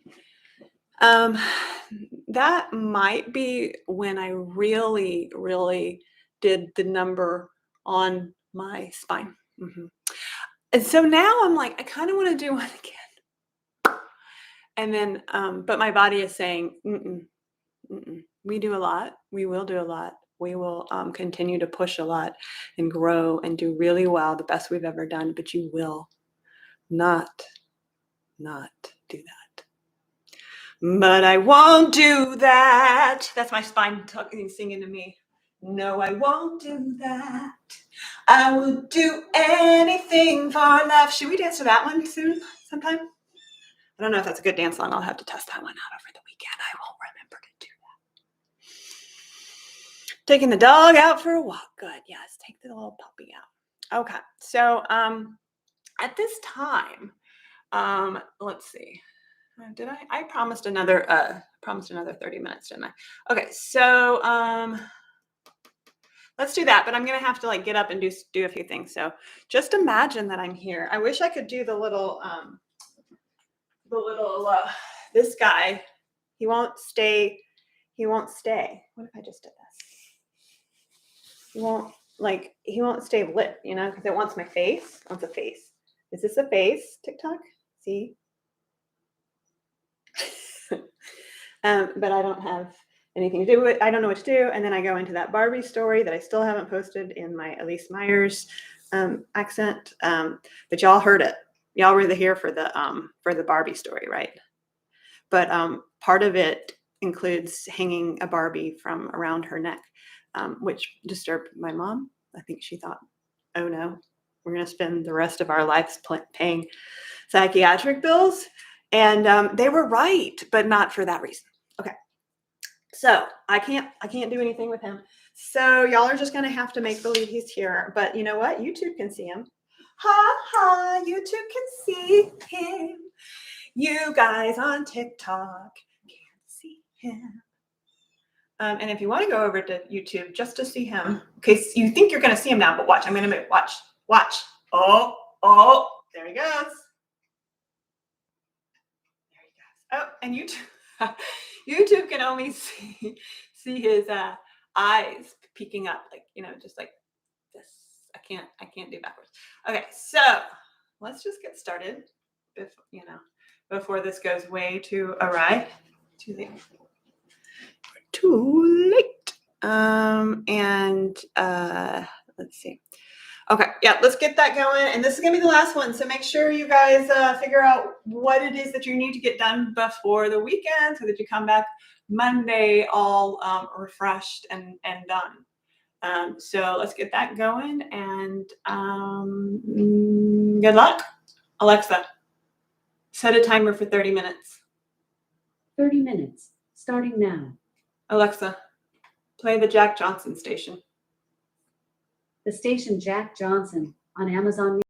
That might be when I really, really did the number on my spine. Mm-hmm. And so now I'm like, I kind of want to do one again. And then, but my body is saying, we do a lot. We will do a lot. We will continue to push a lot and grow and do really well, the best we've ever done. But you will not do that. But I won't do that. That's my spine talking, singing to me. No, I won't do that. I would do anything for love. Should we dance to that one soon, sometime? I don't know if that's a good dance song. I'll have to test that one out over the weekend. I won't remember to do that. Taking the dog out for a walk. Good. Yes. Take the little puppy out. Okay. So at this time, let's see. Did I promised another 30 minutes, didn't I? Okay. So let's do that. But I'm going to have to like get up and do a few things. So just imagine that I'm here. I wish I could do the little this guy, he won't stay. What if I just did this? He won't stay lit, you know, because it wants my face. It wants a face. Is this a face, TikTok? See? But I don't have anything to do with it. I don't know what to do. And then I go into that Barbie story that I still haven't posted in my Elise Myers accent. But y'all heard it. Y'all were here for the Barbie story, right? But part of it includes hanging a Barbie from around her neck, which disturbed my mom. I think she thought, oh no, we're going to spend the rest of our lives paying psychiatric bills. And they were right, but not for that reason. Okay. So I can't do anything with him. So y'all are just going to have to make believe he's here. But you know what? YouTube can see him. Ha ha, YouTube can see him. You guys on TikTok can't see him. And if you want to go over to YouTube just to see him, okay, you think you're going to see him now, but watch. I'm going to watch. Oh, there he goes. Oh, and YouTube can only see his eyes peeking up, like, you know, just like this. I can't do backwards. Okay, so let's just get started. Before this goes way too awry. Too late. And let's see. Okay, yeah, let's get that going. And this is gonna be the last one. So make sure you guys figure out what it is that you need to get done before the weekend so that you come back Monday all refreshed and done. So let's get that going and good luck. Alexa, set a timer for 30 minutes. 30 minutes, starting now. Alexa, play the Jack Johnson station. The station Jack Johnson on Amazon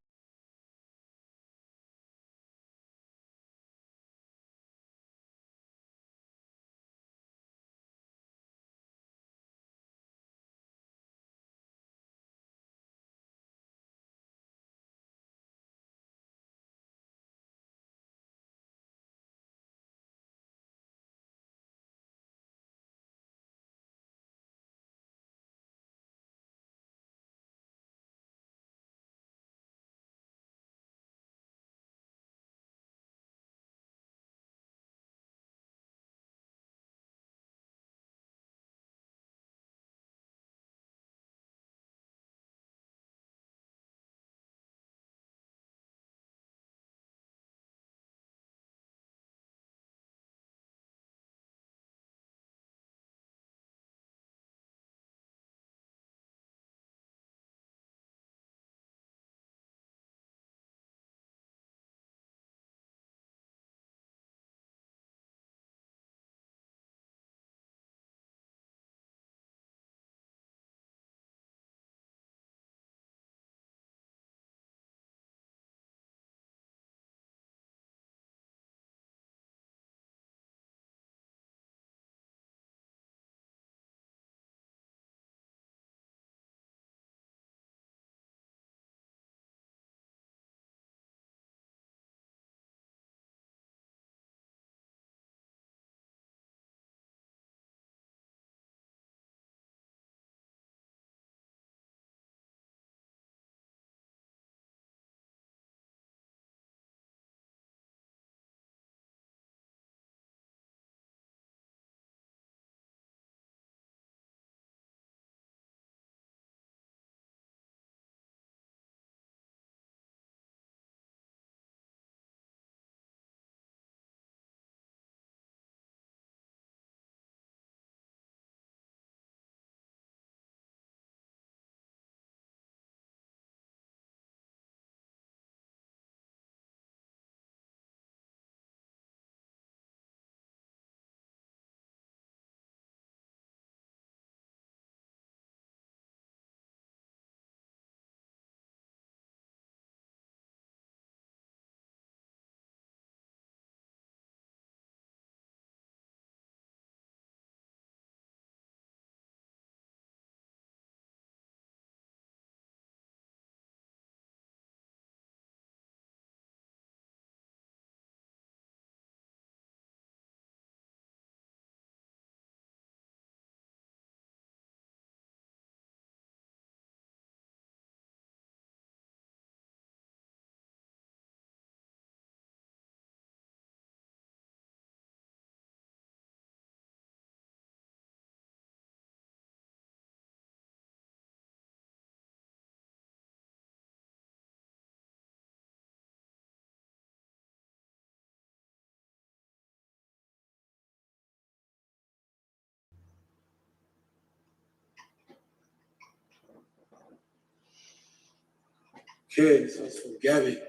Okay, so it's from Gabby.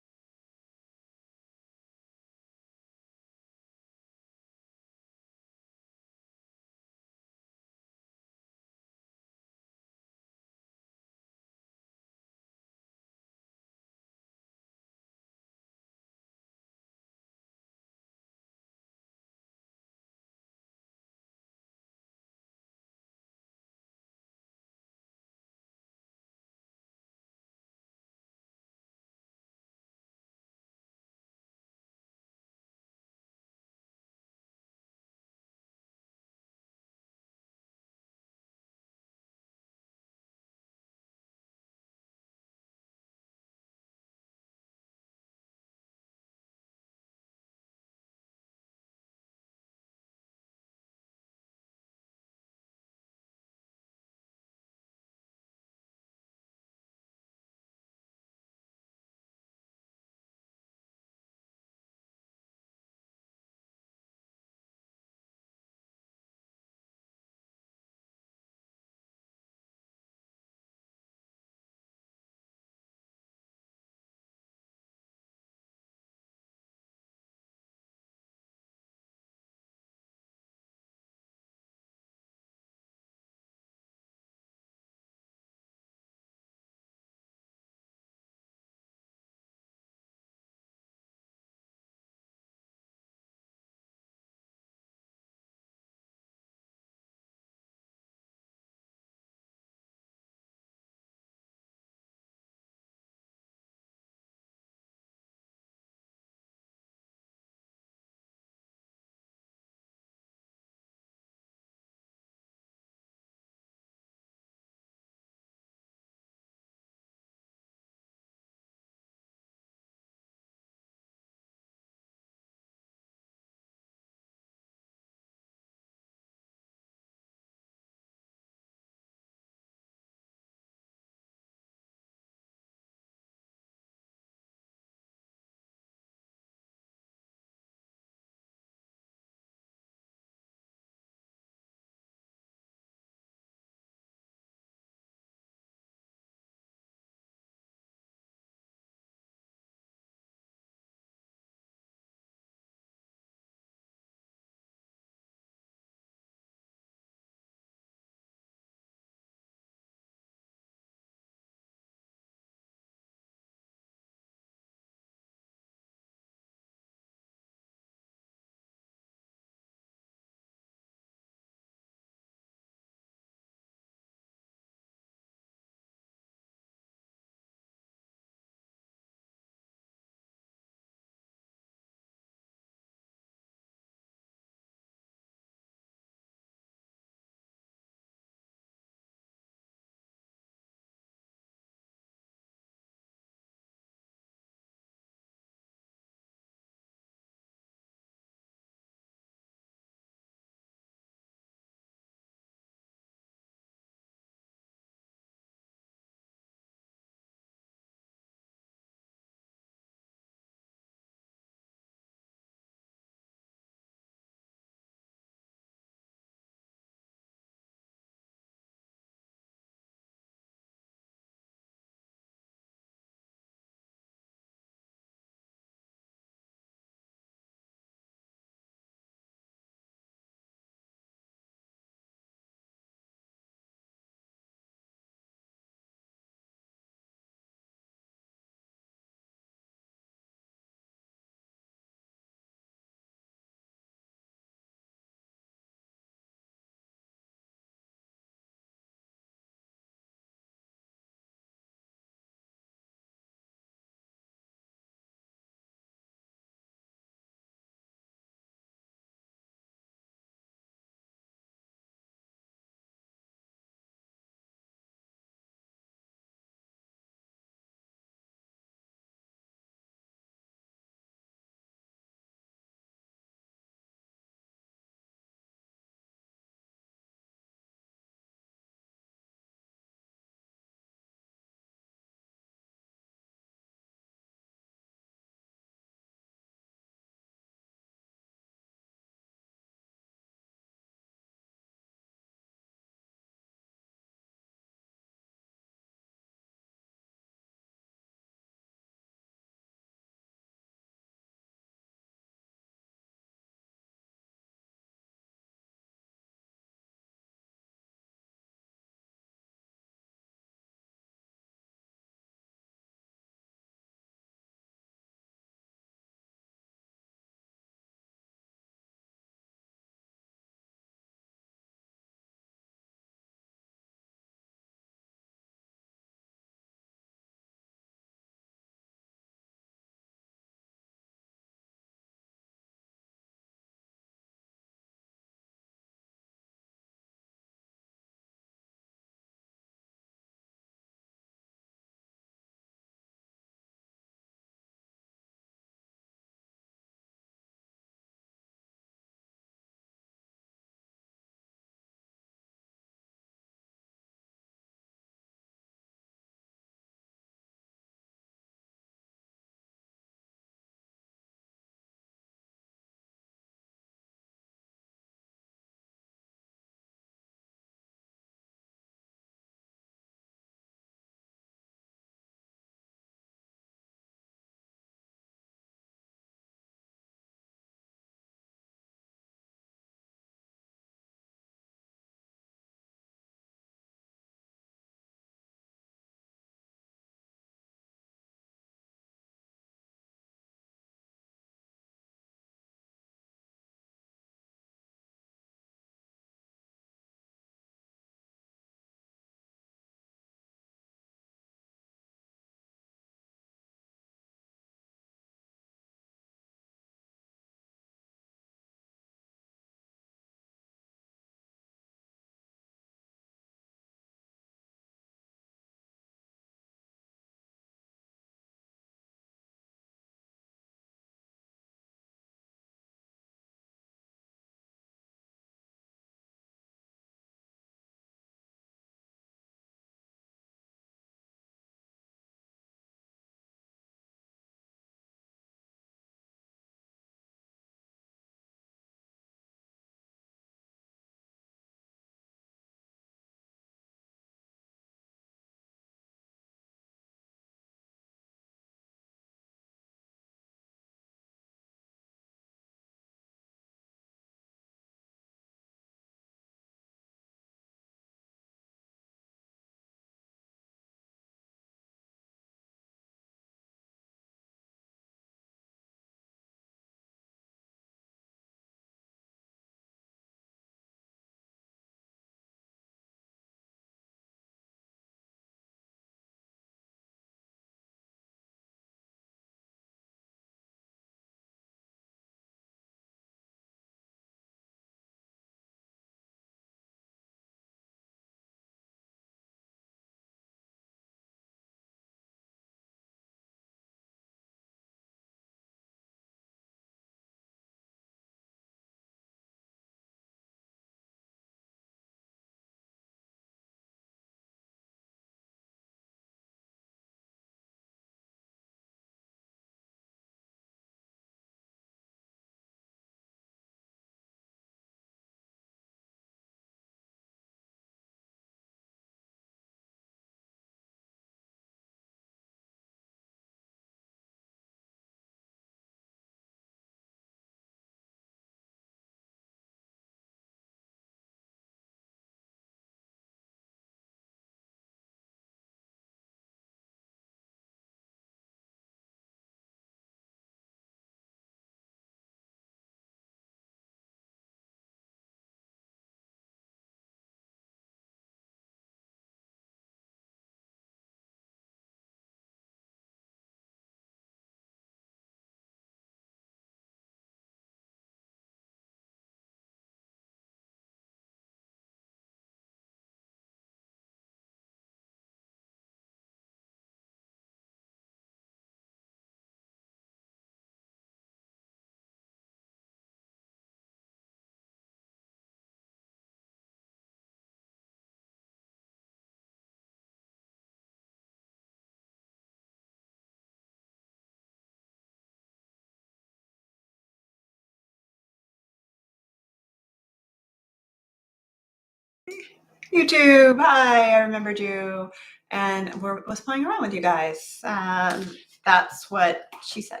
YouTube, hi, I remembered you. And was playing around with you guys. That's what she said.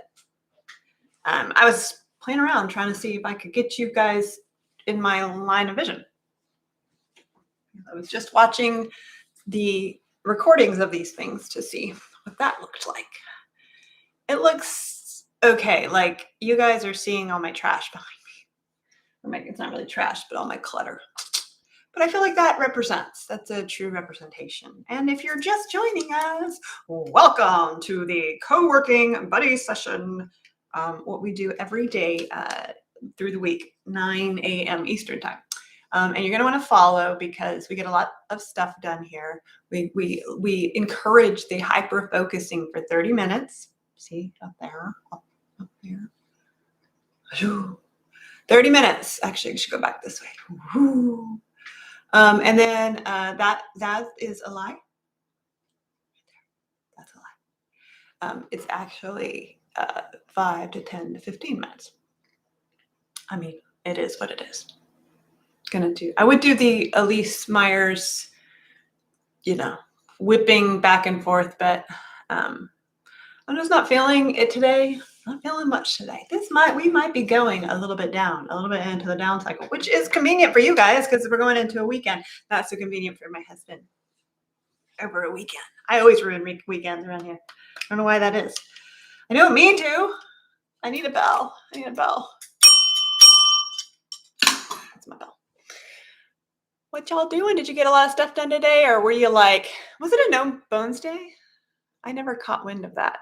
I was playing around trying to see if I could get you guys in my line of vision. I was just watching the recordings of these things to see what that looked like. It looks okay. Like you guys are seeing all my trash behind me. It's not really trash, but all my clutter. But I feel like that's a true representation. And if you're just joining us, welcome to the co-working buddy session, what we do every day through the week, 9 a.m. Eastern time. And you're going to want to follow because we get a lot of stuff done here. We encourage the hyper focusing for 30 minutes. See up there, up there. 30 minutes. Actually, I should go back this way. And then that is a lie. That's a lie. It's actually 5 to 10 to 15 minutes. I mean, it is what it is. I would do the Elise Myers, whipping back and forth, but I'm just not feeling it today. Not feeling much today. We might be going a little bit into the down cycle, which is convenient for you guys because we're going into a weekend. Not so convenient for my husband over a weekend. I always ruin weekends around here. I don't know why that is. I don't mean to. I need a bell. That's my bell. What y'all doing? Did you get a lot of stuff done today? Or were you like, was it a no bones day? I never caught wind of that.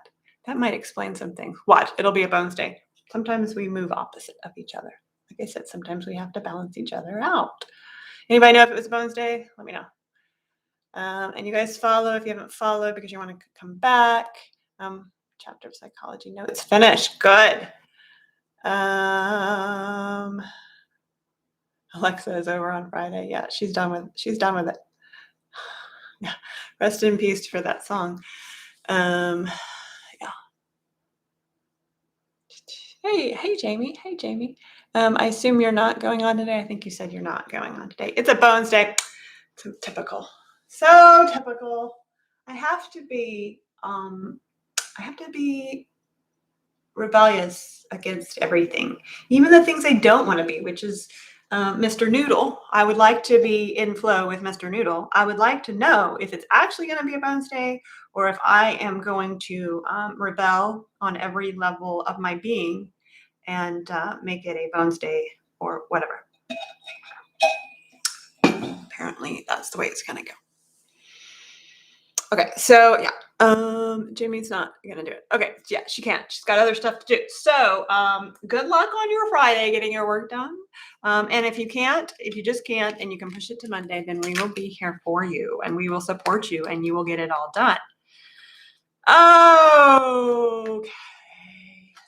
That might explain some things. Watch, it'll be a bones day. Sometimes we move opposite of each other. Like I said, sometimes we have to balance each other out. Anybody know if it was a bones day? Let me know. And you guys follow if you haven't followed because you want to come back. Chapter of psychology. No, it's finished. Good. Alexa is over on Friday. Yeah, she's done with it. Yeah. Rest in peace for that song. Yeah. Hey, Jamie. Hey, Jamie. I assume you're not going on today. I think you said you're not going on today. It's a bones day. So typical. I have to be rebellious against everything, even the things I don't want to be, which is Mr. Noodle. I would like to be in flow with Mr. Noodle. I would like to know if it's actually going to be a bones day or if I am going to rebel on every level of my being and make it a bones day or whatever. Apparently, that's the way it's going to go. Okay, so yeah, Jimmy's not gonna do it. Okay, yeah, she can't. She's got other stuff to do. So good luck on your Friday getting your work done. And if you just can't, and you can push it to Monday, then we will be here for you, and we will support you, and you will get it all done. Okay,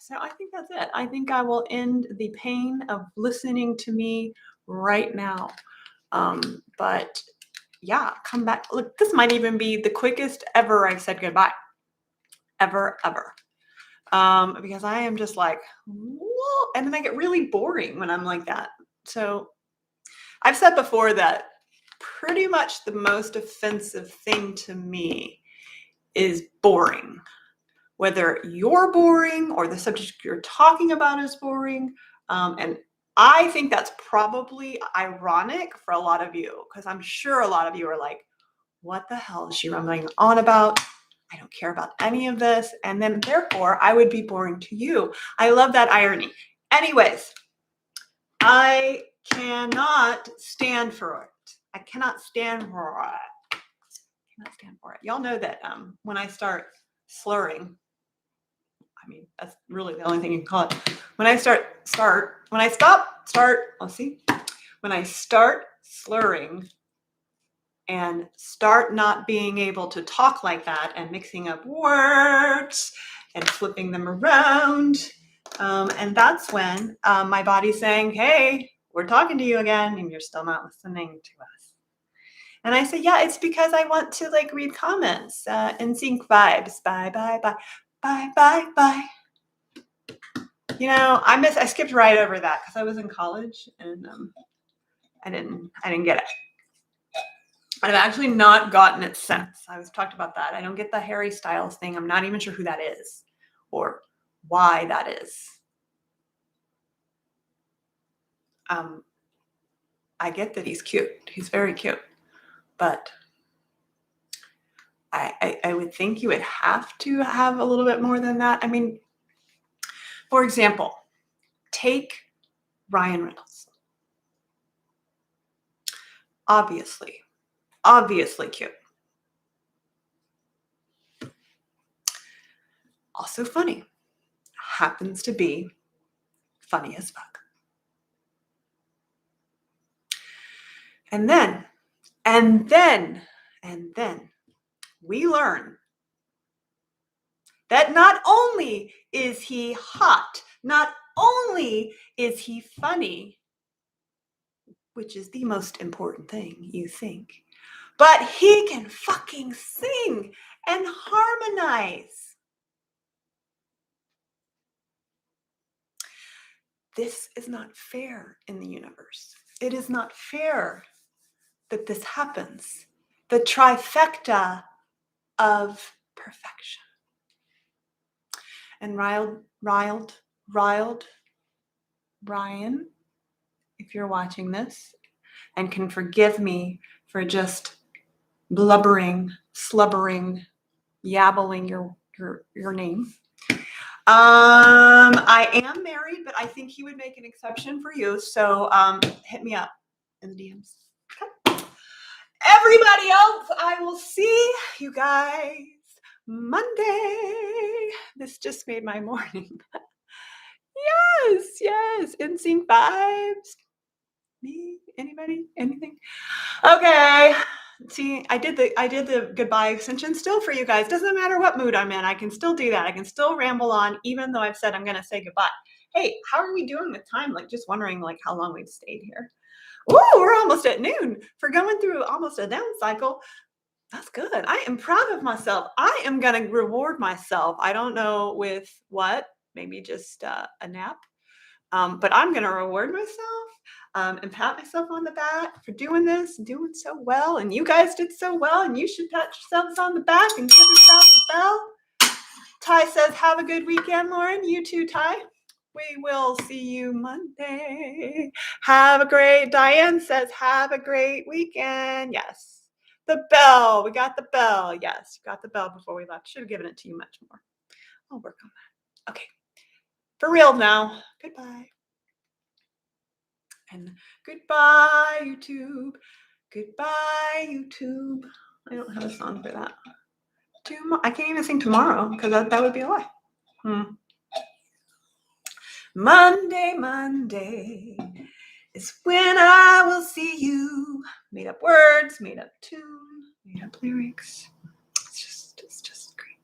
so I think that's it. I think I will end the pain of listening to me right now. But yeah, come back. Look, this might even be the quickest ever I've said goodbye. Ever. Because I am just like, whoa, and then I get really boring when I'm like that. So I've said before that pretty much the most offensive thing to me is boring. Whether you're boring or the subject you're talking about is boring. And I think that's probably ironic for a lot of you, because I'm sure a lot of you are like, what the hell is she rambling on about? I don't care about any of this. And then therefore I would be boring to you. I love that irony. Anyways, I cannot stand for it. I cannot stand for it. Y'all know that when I start slurring, I mean, that's really the only thing you can call it. When I start slurring and start not being able to talk like that and mixing up words and flipping them around. And that's when my body's saying, hey, we're talking to you again, and you're still not listening to us. And I say, yeah, it's because I want to read comments and sync vibes. Bye. I skipped right over that because I was in college and I didn't get it. I've actually not gotten it since. I was talked about that. I don't get the Harry Styles thing. I'm not even sure who that is or why that is. I get that he's cute. He's very cute, but I would think you would have to have a little bit more than that. I mean, for example, take Ryan Reynolds. Obviously cute. Also funny. Happens to be funny as fuck. And then we learn that not only is he hot, not only is he funny, which is the most important thing, you think, but he can fucking sing and harmonize. This is not fair in the universe. It is not fair that this happens. The trifecta of perfection. And Ryan, if you're watching this and can forgive me for just blubbering, slubbering, yabbling your name. I am married, but I think he would make an exception for you. So hit me up in the DMs. Okay. Everybody else, I will see you guys Monday. This just made my morning. Yes. NSYNC vibes. Me? Anybody? Anything? Okay. See, I did the goodbye extension still for you guys. Doesn't matter what mood I'm in. I can still do that. I can still ramble on, even though I've said I'm going to say goodbye. Hey, how are we doing with time? Like, just wondering like how long we've stayed here. Ooh, we're almost at noon for going through almost a down cycle. That's good. I am proud of myself. I am going to reward myself. I don't know with what, maybe just a nap. But I'm going to reward myself and pat myself on the back for doing this and doing so well. And you guys did so well. And you should pat yourselves on the back and give yourself a bell. Ty says, have a good weekend, Lauren. You too, Ty. We will see you Monday. Have a great, Diane says, have a great weekend. Yes. The bell. We got the bell. Yes. You got the bell before we left. Should have given it to you much more. I'll work on that. Okay. For real now. Goodbye. And goodbye, YouTube. Goodbye, YouTube. I don't have a song for that. I can't even sing tomorrow because that would be a lie. Monday is when I will see you. Made up words, made up tune, made up lyrics. It's just great.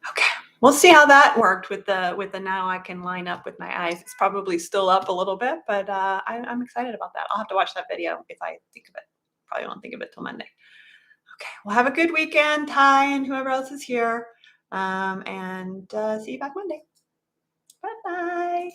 Okay. We'll see how that worked with the now I can line up with my eyes. It's probably still up a little bit, but I'm excited about that. I'll have to watch that video if I think of it. Probably won't think of it till Monday. Okay, well, have a good weekend, Ty, and whoever else is here. And see you back Monday. Bye-bye.